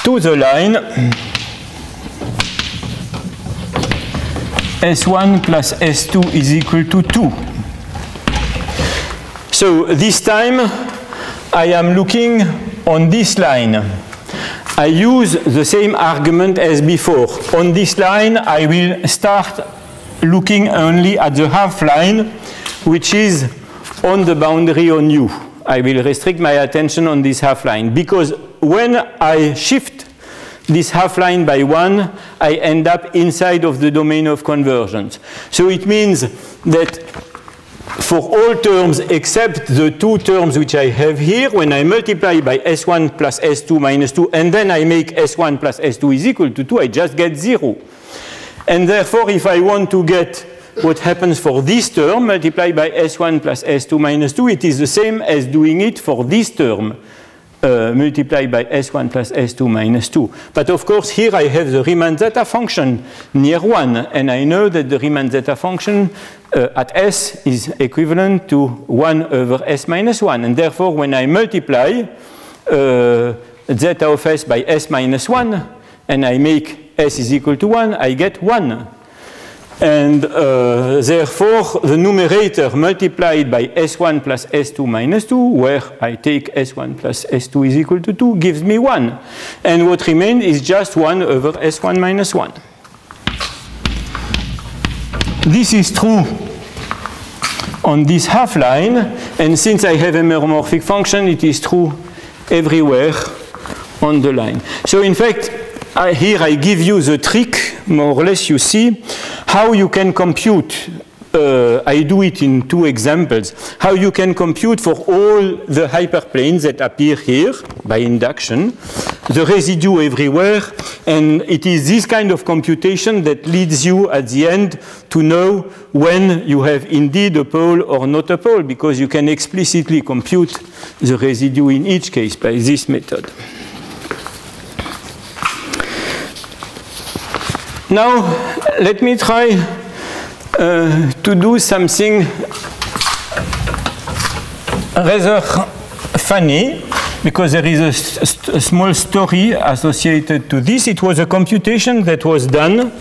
to the line S1 plus S2 is equal to 2. So this time I am looking on this line. I use the same argument as before. On this line I will start looking only at the half line which is on the boundary on U. I will restrict my attention on this half line because when I shift this half line by 1, I end up inside of the domain of convergence. So it means that for all terms except the two terms which I have here, when I multiply by S1 plus S2 minus 2, and then I make S1 plus S2 is equal to 2, I just get 0. And therefore, if I want to get what happens for this term, multiplied by S1 plus S2 minus 2, it is the same as doing it for this term. Multiplied by S1 plus S2 minus 2. But of course, here I have the Riemann zeta function near 1, and I know that the Riemann zeta function at S is equivalent to 1 over S minus 1. And therefore, when I multiply zeta of S by S minus 1, and I make S is equal to 1, I get 1. And therefore, the numerator multiplied by S1 plus S2 minus 2, where I take S1 plus S2 is equal to 2, gives me 1. And what remains is just 1 over S1 minus 1. This is true on this half line, and since I have a meromorphic function, it is true everywhere on the line. So in fact, here I give you the trick, more or less you see, how you can compute, I do it in two examples, how you can compute for all the hyperplanes that appear here by induction, the residue everywhere, and it is this kind of computation that leads you at the end to know when you have indeed a pole or not a pole, because you can explicitly compute the residue in each case by this method. Now, let me try to do something rather funny, because there is a small story associated to this. It was a computation that was done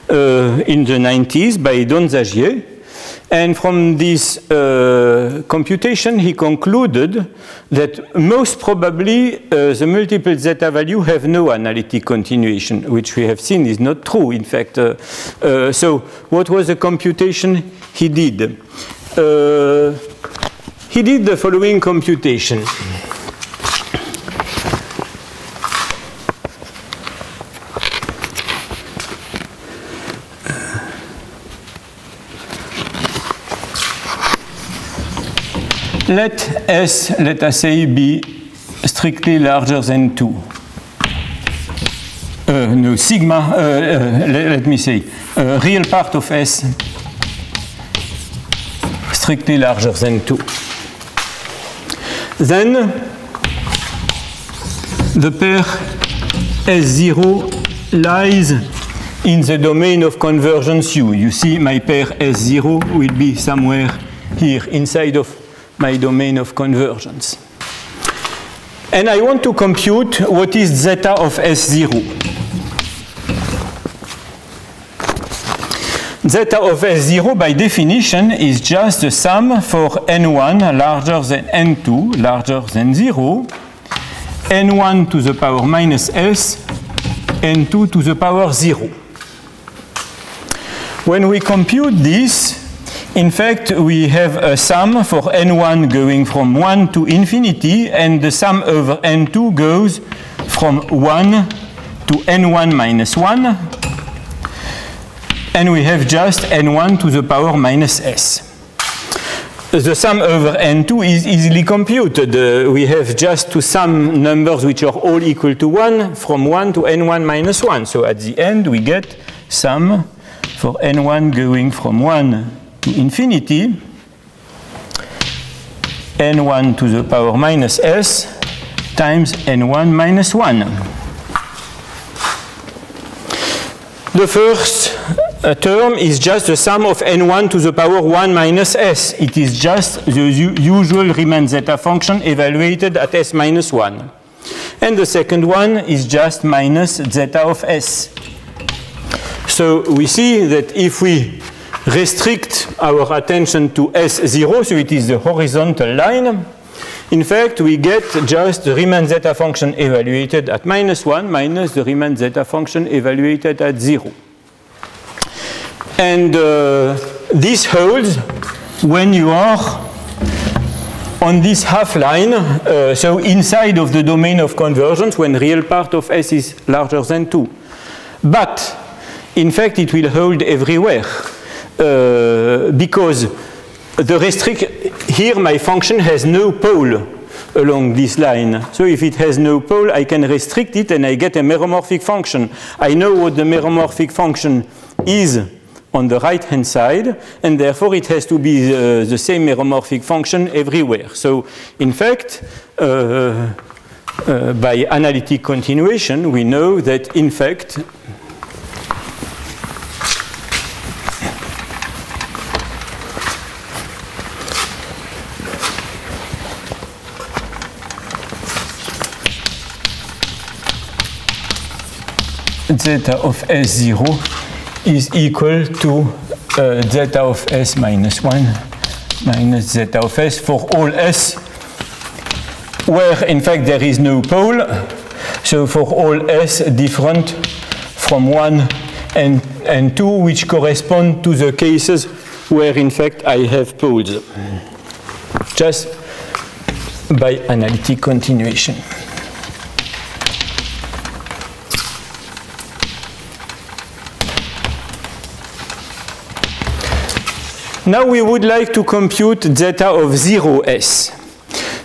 in the 90s by Don Zagier. And from this computation, he concluded that most probably the multiple zeta value have no analytic continuation, which we have seen is not true, in fact. So what was the computation he did? He did the following computation. Let S, let us say, be strictly larger than 2. No, sigma, let me say, real part of S strictly larger than 2. Then the pair S0 lies in the domain of convergence U. You see, my pair S0 will be somewhere here inside of my domain of convergence. And I want to compute what is zeta of S0. zeta of S0 by definition is just the sum for n1 larger than n2 larger than 0, n1 to the power minus s, n2 to the power 0. When we compute this, in fact, we have a sum for n1 going from 1 to infinity, and the sum over n2 goes from 1 to n1 minus 1, and we have just n1 to the power minus s. The sum over n2 is easily computed. We have just to sum numbers which are all equal to 1 from 1 to n1 minus 1. So at the end, we get sum for n1 going from 1 to infinity, n1 to the power minus s times n1 minus 1. The first term is just the sum of n1 to the power 1 minus s. It is just the usual Riemann zeta function evaluated at s minus 1. And the second one is just minus zeta of s. So we see that if we restrict our attention to S0, so it is the horizontal line, in fact, we get just the Riemann zeta function evaluated at minus 1 minus the Riemann zeta function evaluated at 0. And this holds when you are on this half line, so inside of the domain of convergence, when real part of S is larger than 2. But, in fact, it will hold everywhere. Because here my function has no pole along this line. So if it has no pole, I can restrict it and I get a meromorphic function. I know what the meromorphic function is on the right-hand side, and therefore it has to be the same meromorphic function everywhere. So in fact, by analytic continuation, we know that in fact zeta of S0 is equal to zeta of S minus 1 minus zeta of S for all S where in fact there is no pole. So for all S different from 1 and 2, which correspond to the cases where in fact I have poles, just by analytic continuation. Now we would like to compute zeta of 0s.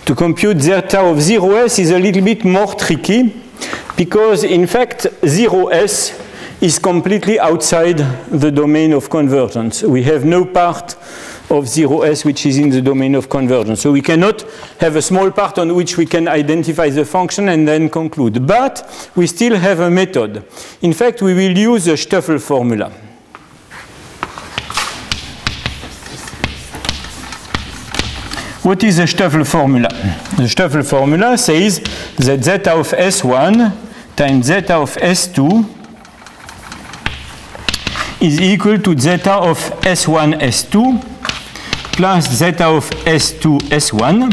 To compute zeta of 0s is a little bit more tricky because in fact 0s is completely outside the domain of convergence. We have no part of 0s which is in the domain of convergence. So we cannot have a small part on which we can identify the function and then conclude. But we still have a method. In fact, we will use the Stoeffel formula. What is the Stoeffel formula? The Stoeffel formula says that zeta of S1 times zeta of S2 is equal to zeta of S1 S2 plus zeta of S2 S1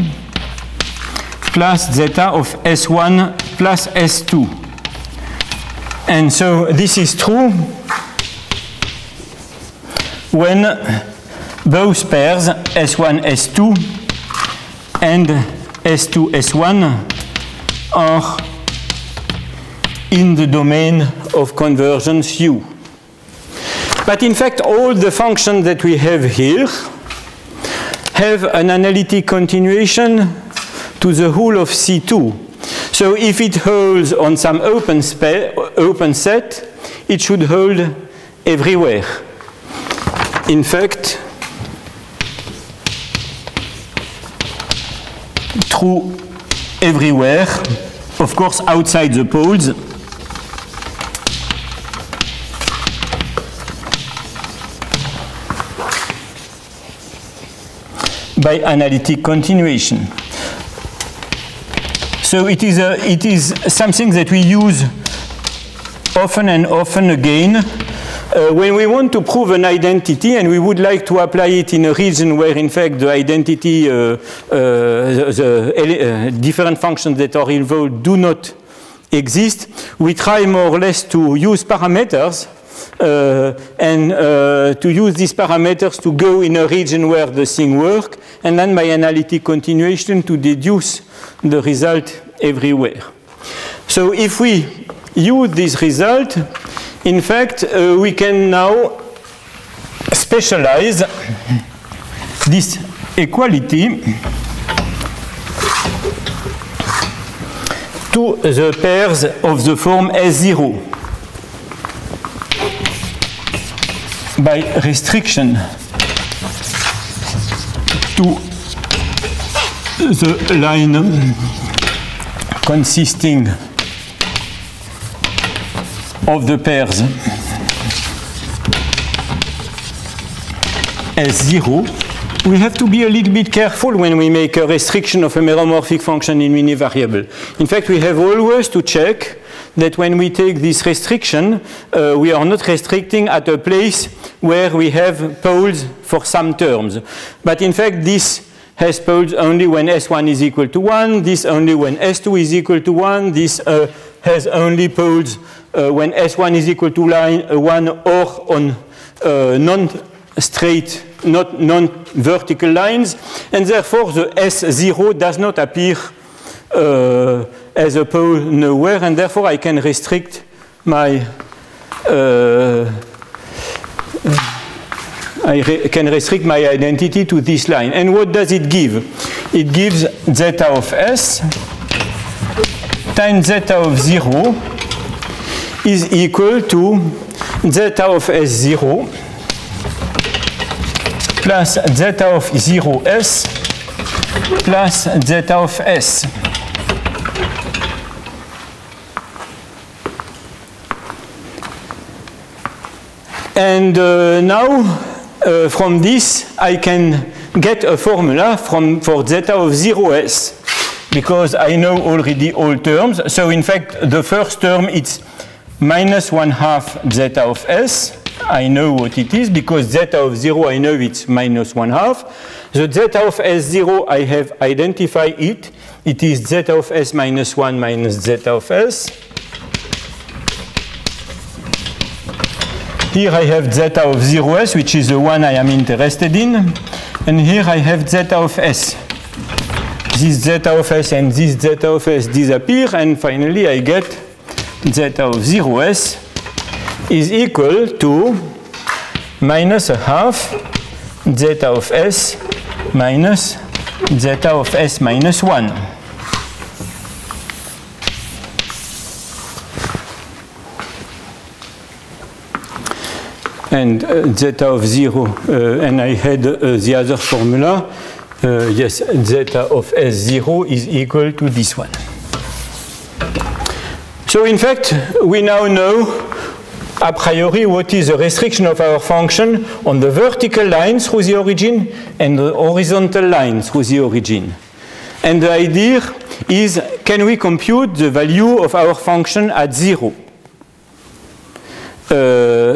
plus zeta of S1 plus S2. And so this is true when both pairs S1 S2 and S2, S1 are in the domain of convergence U. But in fact, all the functions that we have here have an analytic continuation to the whole of C2. So if it holds on some open set, it should hold everywhere. In fact, true everywhere, of course outside the poles. By analytic continuation. So it is something that we use often and often again when we want to prove an identity and we would like to apply it in a region where in fact the identity, different functions that are involved do not exist, we try more or less to use parameters and to use these parameters to go in a region where the thing works, and then by analytic continuation to deduce the result everywhere. So if we use this result, in fact, we can now specialize this equality to the pairs of the form S0 by restriction to the line consisting of the pairs S0. We have to be a little bit careful when we make a restriction of a meromorphic function in mini-variable. In fact, we have always to check that when we take this restriction, we are not restricting at a place where we have poles for some terms. But in fact, this has poles only when S1 is equal to 1, this only when S2 is equal to 1, this has only poles when S1 is equal to 1 or on non-straight, not non-vertical lines, and therefore the S0 does not appear as a pole nowhere, and therefore I can restrict my can restrict my identity to this line. And what does it give? It gives zeta of S times zeta of 0 is equal to zeta of S0 plus zeta of 0S plus zeta of S. And now, from this, I can get a formula for zeta of 0S, because I know already all terms. So in fact, the first term, it's minus 1/2 zeta of S. I know what it is, because zeta of 0, I know it's minus 1/2. The zeta of S0, I have identified it. It is zeta of S minus 1 minus zeta of S. Here I have zeta of 0S, which is the one I am interested in. And here I have zeta of S. This zeta of S and this zeta of S disappear. And finally, I get zeta of 0S is equal to minus 1/2 zeta of S minus zeta of S minus 1. And zeta of 0, and I had the other formula, yes, zeta of S0 is equal to this one. So in fact, we now know a priori what is the restriction of our function on the vertical line through the origin and the horizontal line through the origin. And the idea is, can we compute the value of our function at 0?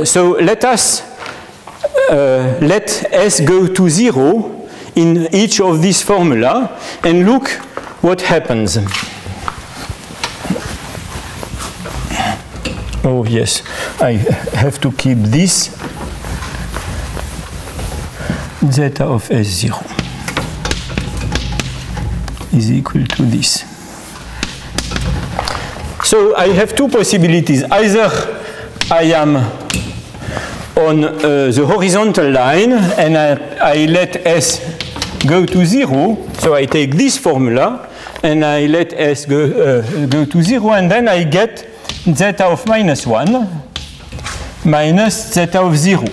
So let us let S go to 0 in each of these formula and look what happens. Oh yes, I have to keep this zeta of S0 is equal to this. So I have two possibilities. Either I am on the horizontal line and I let S go to 0, so I take this formula and I let S go to 0, and then I get zeta of minus 1 minus zeta of 0.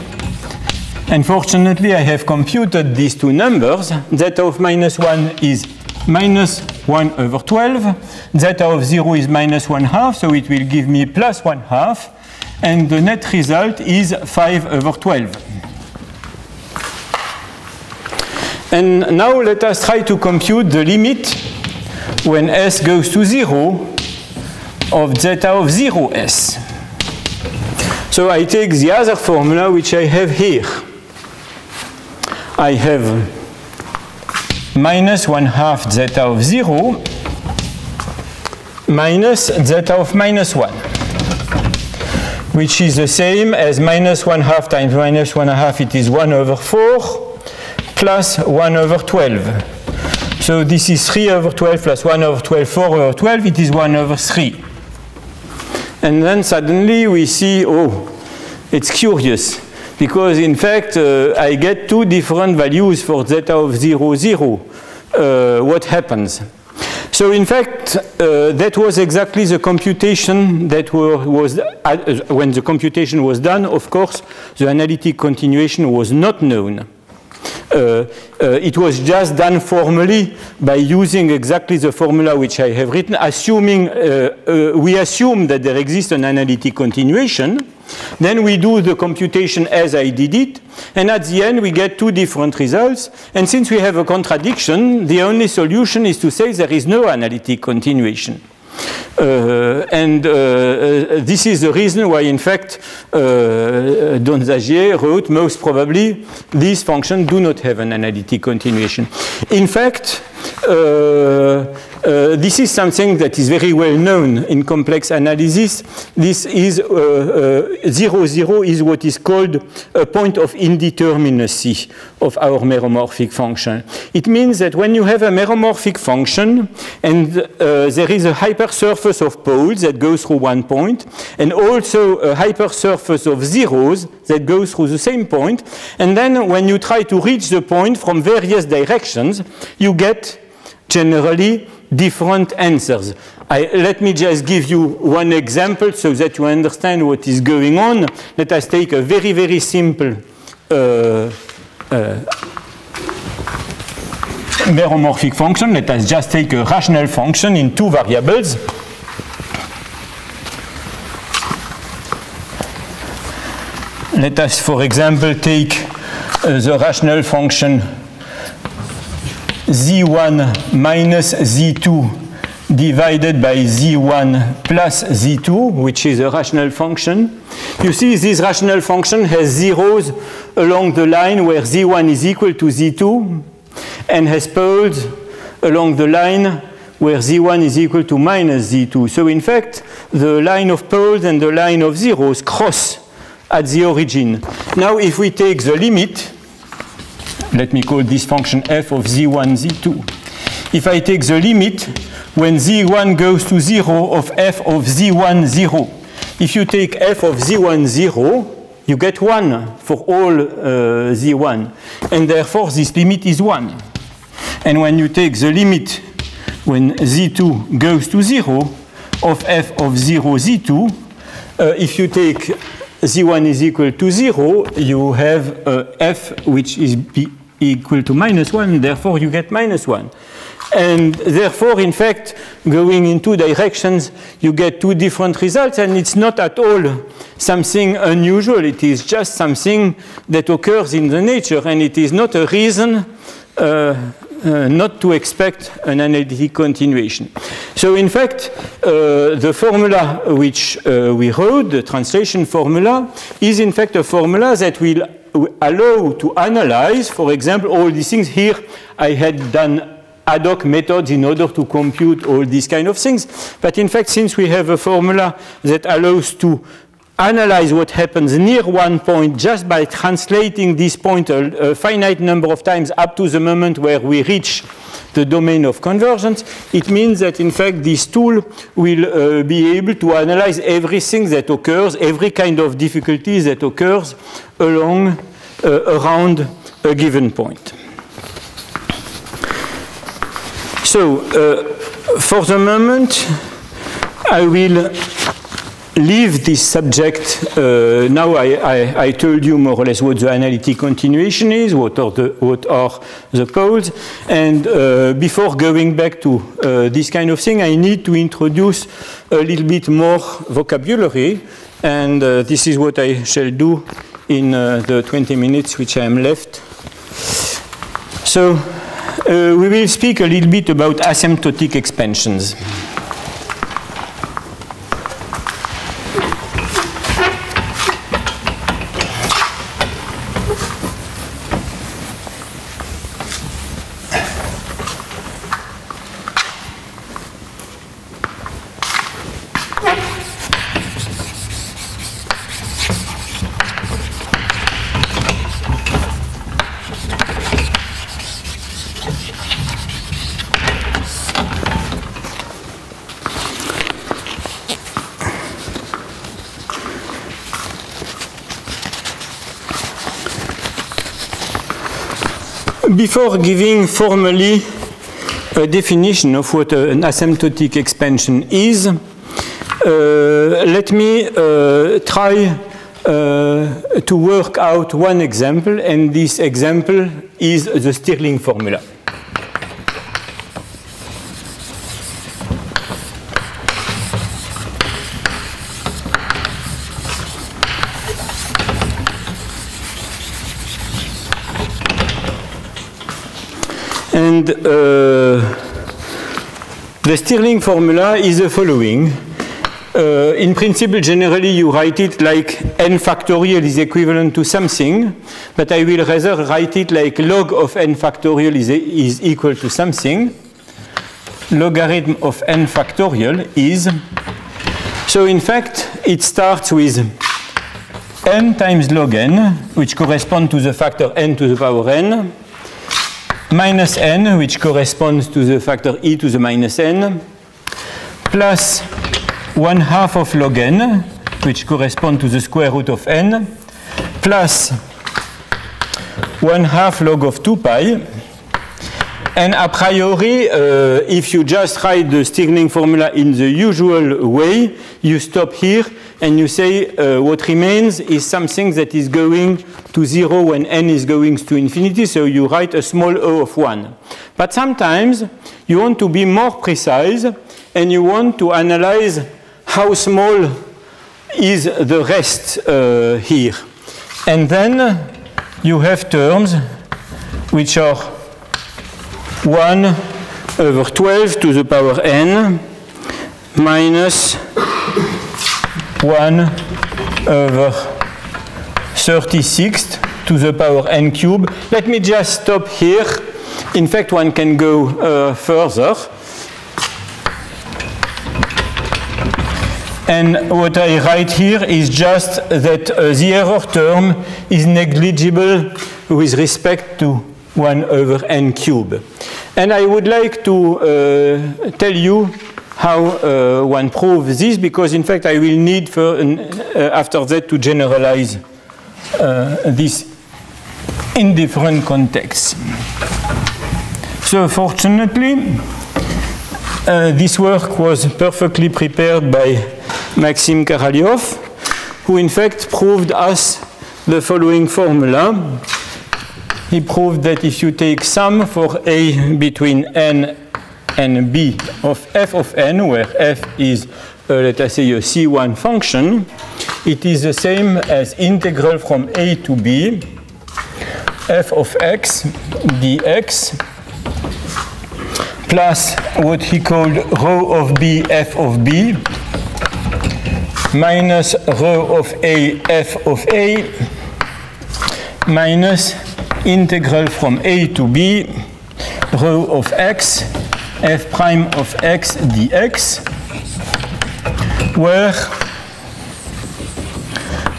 Unfortunately, I have computed these two numbers. Zeta of minus 1 is minus 1/12. Zeta of 0 is minus 1/2, so it will give me plus 1/2. And the net result is 5/12. And now let us try to compute the limit when S goes to 0 of zeta of 0S. So I take the other formula which I have here. I have minus 1/2 zeta of 0 minus zeta of minus 1, which is the same as minus 1/2 times minus 1/2, it is 1/4 plus 1/12. So this is 3/12 plus 1/12, 4/12, it is 1/3. And then suddenly we see, oh, it's curious, because in fact I get two different values for zeta of 0, 0. What happens? So in fact, that was exactly the computation that was when the computation was done. Of course, the analytic continuation was not known. It was just done formally by using exactly the formula which I have written, assuming we assume that there exists an analytic continuation. Then we do the computation as I did it, and at the end we get two different results. And since we have a contradiction, the only solution is to say there is no analytic continuation. This is the reason why, in fact, Donzagier wrote, most probably, these functions do not have an analytic continuation. In fact, this is something that is very well known in complex analysis. This is 0, 0 is what is called a point of indeterminacy of our meromorphic function. It means that when you have a meromorphic function and there is a hypersurface of poles that goes through one point, and also a hypersurface of zeros that goes through the same point, and then when you try to reach the point from various directions, you get generally different answers. Let me just give you one example so that you understand what is going on. Let us take a very, very simple meromorphic function. Let us just take a rational function in two variables. Let us, for example, take the rational function z1 minus z2 divided by z1 plus z2, which is a rational function. You see, this rational function has zeros along the line where z1 is equal to z2, and has poles along the line where z1 is equal to minus z2. So in fact, the line of poles and the line of zeros cross at the origin. Now if we take the limit, let me call this function f of z1, z2. If I take the limit when z1 goes to 0 of f of z1, 0, if you take f of z1, 0, you get 1 for all z1, and therefore this limit is 1. And when you take the limit when z2 goes to 0 of f of 0, z2, if you take z1 is equal to 0, you have f which is equal to minus 1, therefore you get minus 1. And therefore, in fact, going in two directions, you get two different results, and it's not at all something unusual. It is just something that occurs in the nature, and it is not a reason not to expect an analytic continuation. So in fact, the formula which we wrote, the translation formula, is in fact a formula that will allow to analyze, for example, all these things. Here I had done ad hoc methods in order to compute all these kind of things. But in fact, since we have a formula that allows to analyze what happens near one point just by translating this point a finite number of times up to the moment where we reach the domain of convergence, it means that in fact this tool will be able to analyze everything that occurs, every kind of difficulty that occurs around a given point. So, for the moment, I will leave this subject. Now I told you more or less what the analytic continuation is, what are the poles, and before going back to this kind of thing, I need to introduce a little bit more vocabulary, and this is what I shall do in the 20 minutes which I am left. So, we will speak a little bit about asymptotic expansions. Before giving formally a definition of what an asymptotic expansion is, let me try to work out one example, and this example is the Stirling formula. And the Stirling formula is the following. In principle, generally, you write it like n factorial is equivalent to something, but I will rather write it like log of n factorial is equal to something. Logarithm of n factorial is. So in fact, it starts with n times log n, which corresponds to the factor n to the power n, minus n, which corresponds to the factor e to the minus n, plus 1/2 of log n, which corresponds to the square root of n, plus 1/2 log of 2 pi. And a priori, if you just write the Stirling formula in the usual way, you stop here and you say what remains is something that is going to 0 when n is going to infinity, so you write a small o of 1. But sometimes you want to be more precise and you want to analyze how small is the rest here. And then you have terms which are 1 over 12 to the power n minus 1 over 36 to the power n cube. Let me just stop here. In fact, one can go further. And what I write here is just that the error term is negligible with respect to 1 over n cube. And I would like to tell you how one proves this, because in fact I will need after that to generalize this in different contexts. So fortunately, this work was perfectly prepared by Maxim Karalyov, who in fact proved us the following formula. He proved that if you take sum for a between n and b of f of n, where f is, let us say, a C1 function, it is the same as integral from a to b, f of x dx, plus what he called rho of b f of b, minus rho of a f of a, minus integral from a to b, rho of x, f prime of x dx, where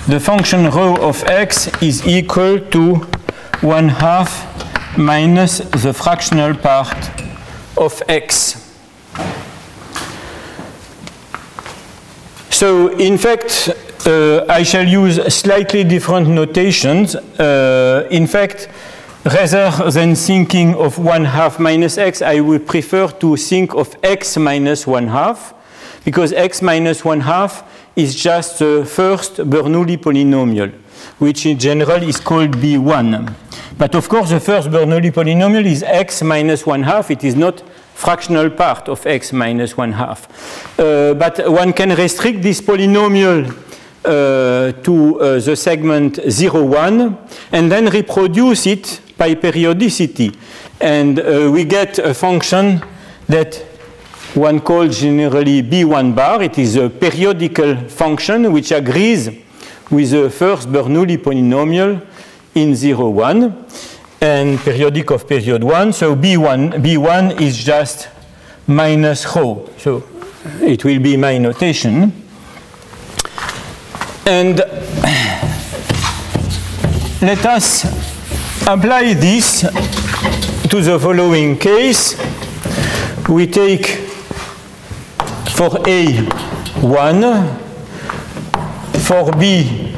the function rho of x is equal to 1/2 minus the fractional part of x. So in fact, I shall use slightly different notations. In fact, rather than thinking of 1/2 minus x, I would prefer to think of x minus 1/2, because x minus 1/2 is just the first Bernoulli polynomial, which in general is called B1. But of course, the first Bernoulli polynomial is x minus 1/2. It is not fractional part of x minus 1/2. But one can restrict this polynomial to the segment 0, 1, and then reproduce it by periodicity. And we get a function that one calls generally B1 bar. It is a periodical function which agrees with the first Bernoulli polynomial in 0, 1, and periodic of period 1. So B1 is just minus rho. So it will be my notation. And let us apply this to the following case. We take for A 1, for B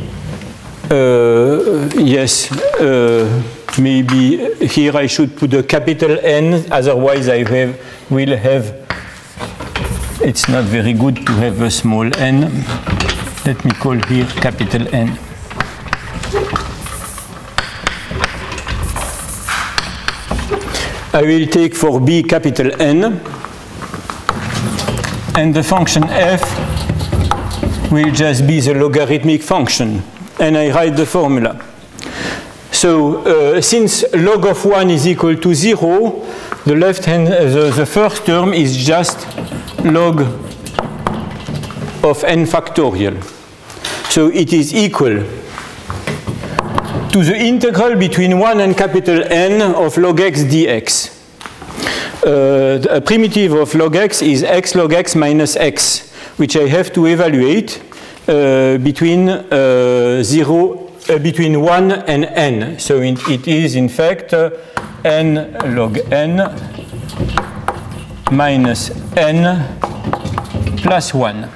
maybe here I should put a capital N, otherwise will have, it's not very good to have a small n. Let me call here capital N. I will take for B capital N, and the function f will just be the logarithmic function, and I write the formula. So since log of 1 is equal to 0, the left hand, the first term is just log of n factorial. So it is equal to the integral between 1 and capital N of log x dx. A primitive of log x is x log x minus x, which I have to evaluate between 1 and n. So it is in fact n log n minus n plus 1.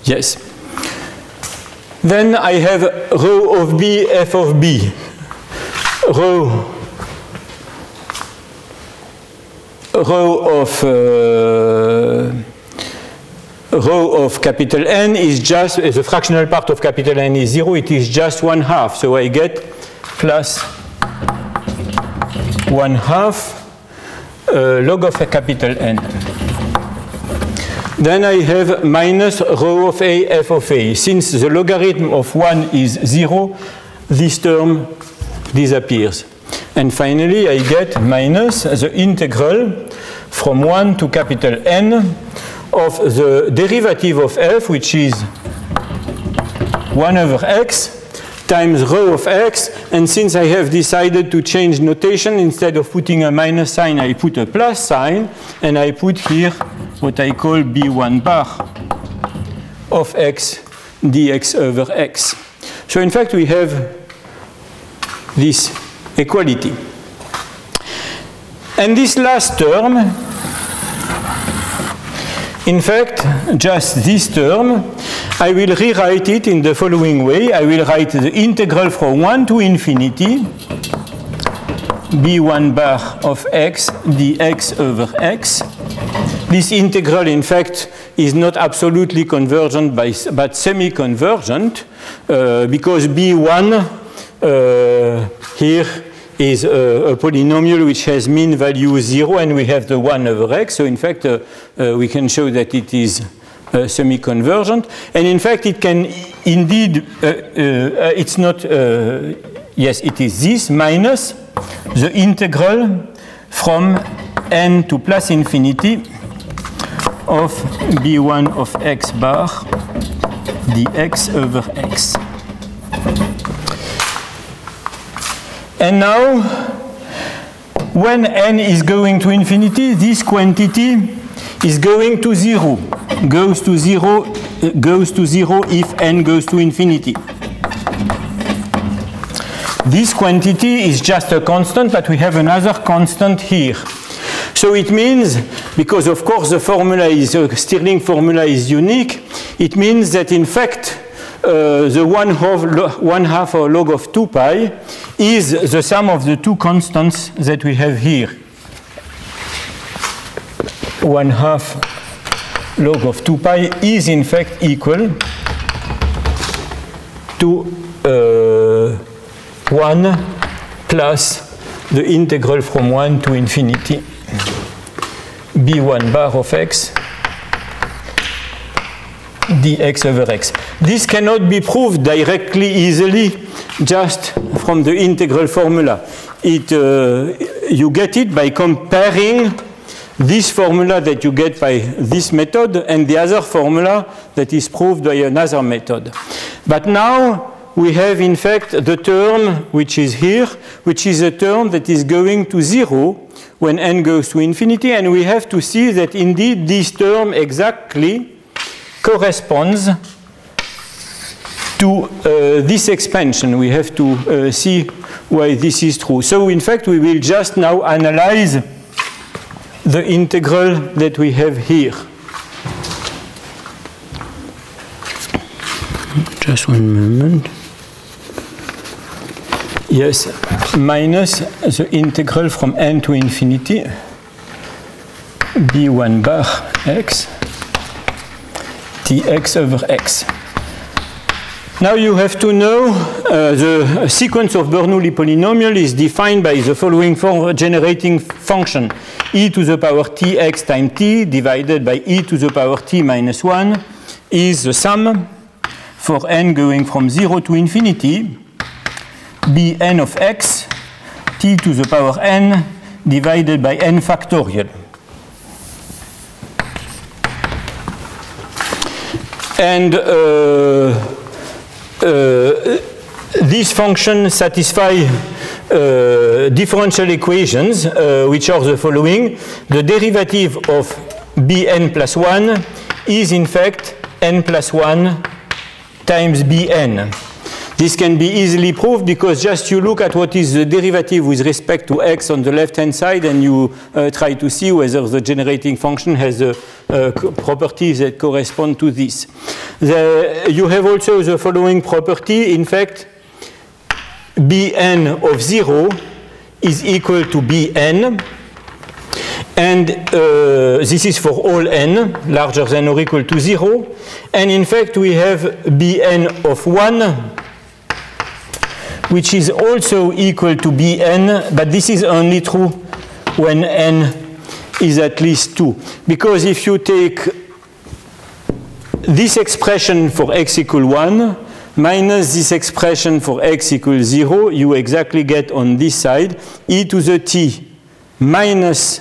Yes. Then I have rho of b, f of b. Rho of capital N is just, the fractional part of capital N is 0, it is just 1/2. So I get plus 1/2 log of a capital N. Then I have minus rho of a, f of a. Since the logarithm of 1 is 0, this term disappears. And finally, I get minus the integral from 1 to capital N of the derivative of f, which is 1 over x, times rho of x. And since I have decided to change notation, instead of putting a minus sign, I put a plus sign, and I put here what I call b1 bar of x dx over x. So in fact, we have this equality. And this last term, in fact, just this term, I will rewrite it in the following way. I will write the integral from 1 to infinity, b1 bar of x dx over x. This integral, in fact, is not absolutely convergent, but semi-convergent, because b1 here is a polynomial which has mean value 0, and we have the 1 over x. So in fact, we can show that it is semi-convergent. And in fact, it can indeed, it's not, yes, it is this minus the integral from n to plus infinity of b1 of x bar dx over x. And now, when n is going to infinity, this quantity is going to 0, goes to 0 if n goes to infinity. This quantity is just a constant, but we have another constant here. So it means, because of course the formula is, Stirling formula is unique, it means that in fact the 1/2 or log of 2 pi is the sum of the two constants that we have here. 1/2 log of 2 pi is in fact equal to 1 plus the integral from 1 to infinity b1 bar of x dx over x. This cannot be proved directly easily just from the integral formula. You get it by comparing this formula that you get by this method and the other formula that is proved by another method. But now we have in fact the term which is here, which is a term that is going to 0 when n goes to infinity, and we have to see that indeed this term exactly corresponds to this expansion. We have to see why this is true. So in fact we will just now analyze the integral that we have here. Just one moment. yes, minus the integral from n to infinity b1 bar x dx over x. Now you have to know the sequence of Bernoulli polynomial is defined by the following generating function: e to the power tx times t divided by e to the power t minus 1 is the sum for n going from 0 to infinity bn of x t to the power n divided by n factorial. And these functions satisfy differential equations, which are the following. The derivative of bn plus 1 is in fact n plus 1 times bn. This can be easily proved because just you look at what is the derivative with respect to x on the left-hand side and you try to see whether the generating function has the properties that correspond to this. You have also the following property. In fact, bn of 0 is equal to bn. And this is for all n larger than or equal to 0. And in fact, we have bn of 1, which is also equal to bn, but this is only true when n is at least 2. Because if you take this expression for x equal 1 minus this expression for x equals 0, you exactly get on this side e to the t minus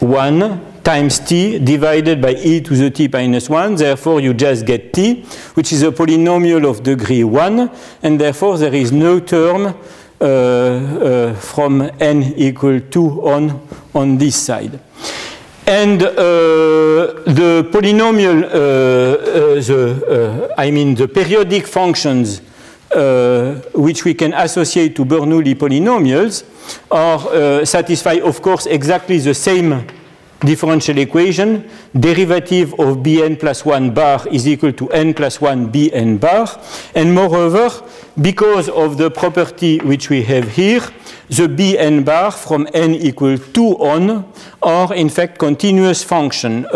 1 times t divided by e to the t minus 1. Therefore, you just get t, which is a polynomial of degree 1, and therefore there is no term from n equal 2 on this side. And the polynomial, the periodic functions which we can associate to Bernoulli polynomials are satisfy, of course, exactly the same differential equation. Derivative of bn plus 1 bar is equal to n plus 1 bn bar. And moreover, because of the property which we have here, the bn bar from n equal 2 on are in fact continuous function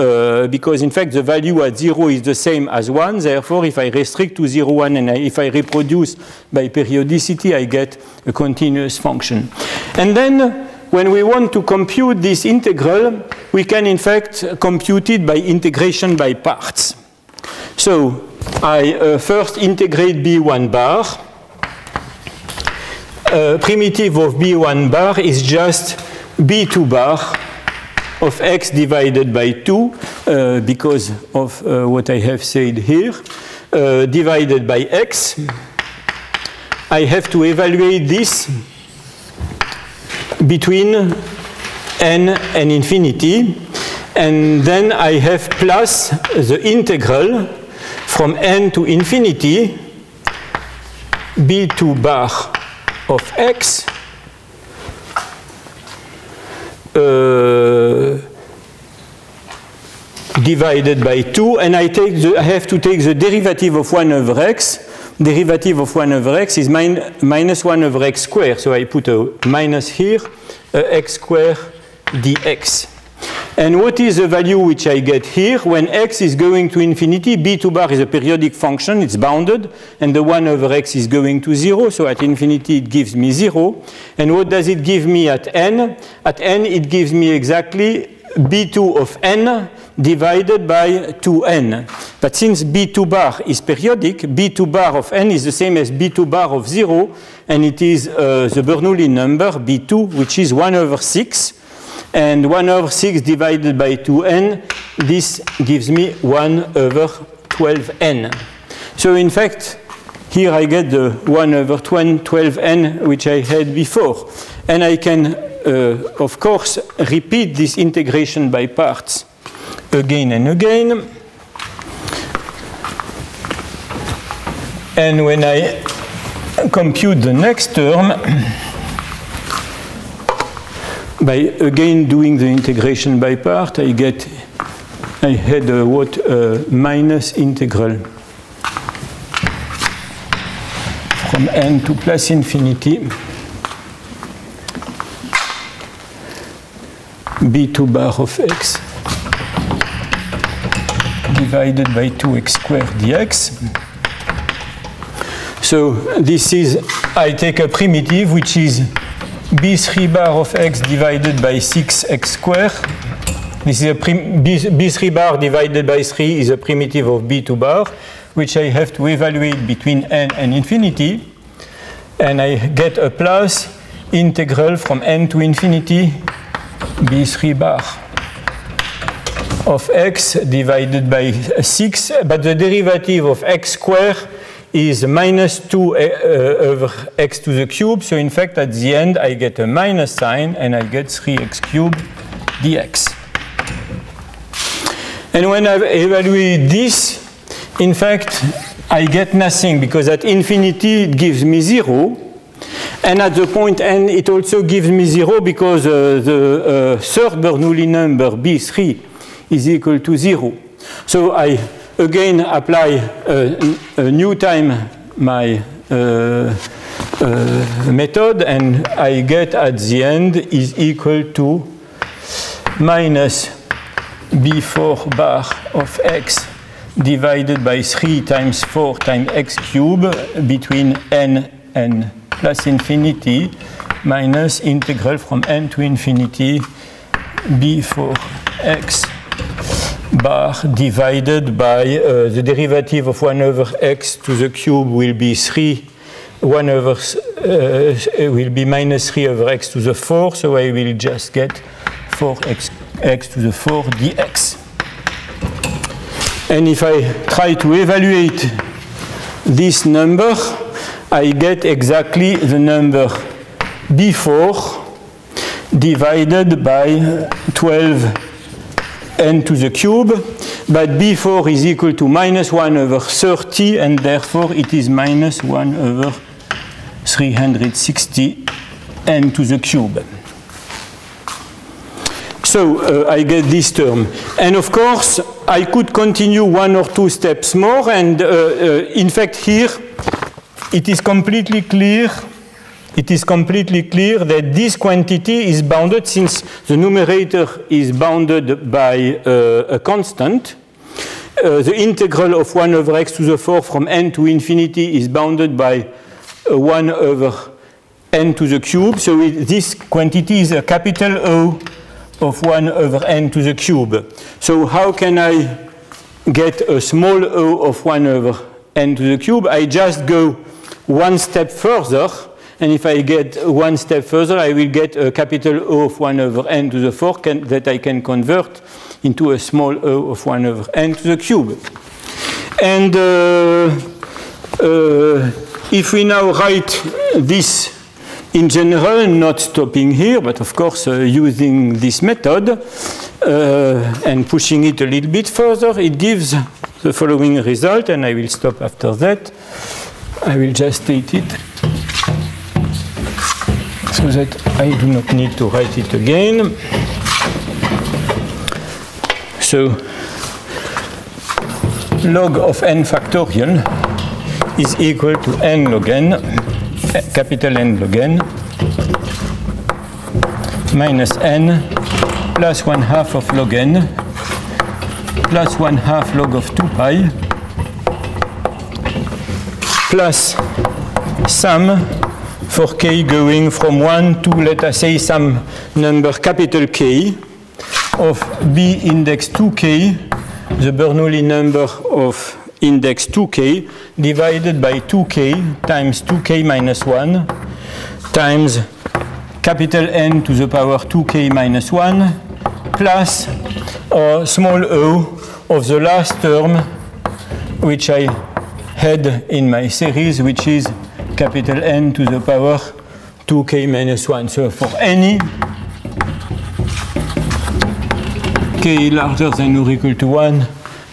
because in fact the value at 0 is the same as 1. Therefore, if I restrict to 0, 1 and if I reproduce by periodicity, I get a continuous function. And then when we want to compute this integral, we can in fact compute it by integration by parts. So I first integrate b1 bar. Primitive of b1 bar is just b2 bar of x divided by 2 because of what I have said here, divided by x. I have to evaluate this between n and infinity, and then I have plus the integral from n to infinity b2 bar of x divided by 2, and I have to take the derivative of 1 over x. Derivative of 1 over x is minus 1 over x squared. So I put a minus here, x squared dx. And what is the value which I get here? When x is going to infinity, b2 bar is a periodic function, it's bounded, and the 1 over x is going to 0. So at infinity, it gives me 0. And what does it give me at n? At n, it gives me exactly b2 of n divided by 2n. But since b2 bar is periodic, b2 bar of n is the same as b2 bar of 0, and it is the Bernoulli number b2, which is 1 over 6. And 1 over 6 divided by 2n, this gives me 1 over 12n. So in fact, here I get the 1 over 12n which I had before. And I can, of course, repeat this integration by parts again and again. And when I compute the next term, by again doing the integration by part, I had minus integral from n to plus infinity b2 bar of x divided by 2x squared dx. So this is, I take a primitive which is b3 bar of x divided by 6x squared. This is a b3 bar divided by 3 is a primitive of b2 bar, which I have to evaluate between n and infinity. And I get a plus integral from n to infinity b3 bar of x divided by 6, but the derivative of x squared is minus 2 over x to the cube. So in fact, at the end, I get a minus sign, and I get 3x cubed dx. And when I evaluate this, in fact, I get nothing, because at infinity, it gives me 0. And at the point n, it also gives me 0, because the third Bernoulli number, b3, is equal to 0. So I again apply a new time my method, and I get at the end is equal to minus b4 bar of x divided by 3 times 4 times x cubed between n and plus infinity minus integral from n to infinity b4 x bar divided by the derivative of 1 over x to the cube will be 1 over will be minus 3 over x to the 4, so I will just get 4x to the 4 dx. And if I try to evaluate this number, I get exactly the number b4 divided by 12 n to the cube, but b4 is equal to minus 1 over 30, and therefore it is minus 1 over 360 n to the cube. So I get this term. And of course, I could continue 1 or 2 steps more, and in fact here, it is completely clear that this quantity is bounded, since the numerator is bounded by a constant. The integral of 1 over x to the 4 from n to infinity is bounded by 1 over n to the cube. So this quantity is a capital O of 1 over n to the cube. So how can I get a small o of 1 over n to the cube? I just go one step further. And if I get one step further, I will get a capital O of 1 over n to the 4 that I can convert into a small o of 1 over n to the cube. And if we now write this in general, not stopping here, but of course using this method and pushing it a little bit further, it gives the following result, and I will stop after that. I will just state it, so that I do not need to write it again. So log of n factorial is equal to n log n, capital N log n, minus n plus 1/2 of log n plus 1/2 log of 2 pi plus sum for k going from 1 to, let us say, some number capital K of b index 2k, the Bernoulli number of index 2k, divided by 2k times 2k minus 1 times capital N to the power 2k minus 1 plus small o of the last term which I had in my series, which is capital N to the power 2k minus 1. So for any k larger than or equal to 1,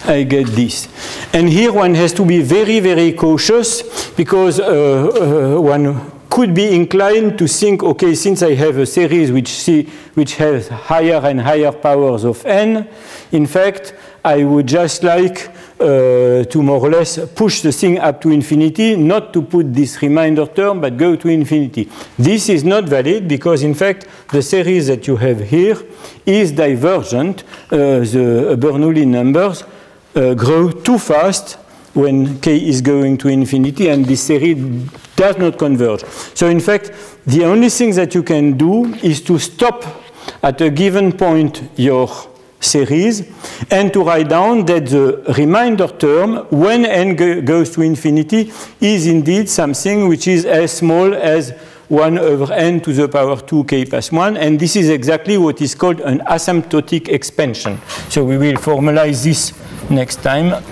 I get this. And here one has to be very, very cautious, because one could be inclined to think, okay, since I have a series which has higher and higher powers of n, in fact, I would just like to more or less push the thing up to infinity, not to put this remainder term, but go to infinity. This is not valid because, in fact, the series that you have here is divergent. The Bernoulli numbers grow too fast when k is going to infinity, and this series does not converge. So, in fact, the only thing that you can do is to stop at a given point your series and to write down that the remainder term, when n goes to infinity, is indeed something which is as small as 1 over n to the power 2 k plus 1, and this is exactly what is called an asymptotic expansion. So we will formalize this next time.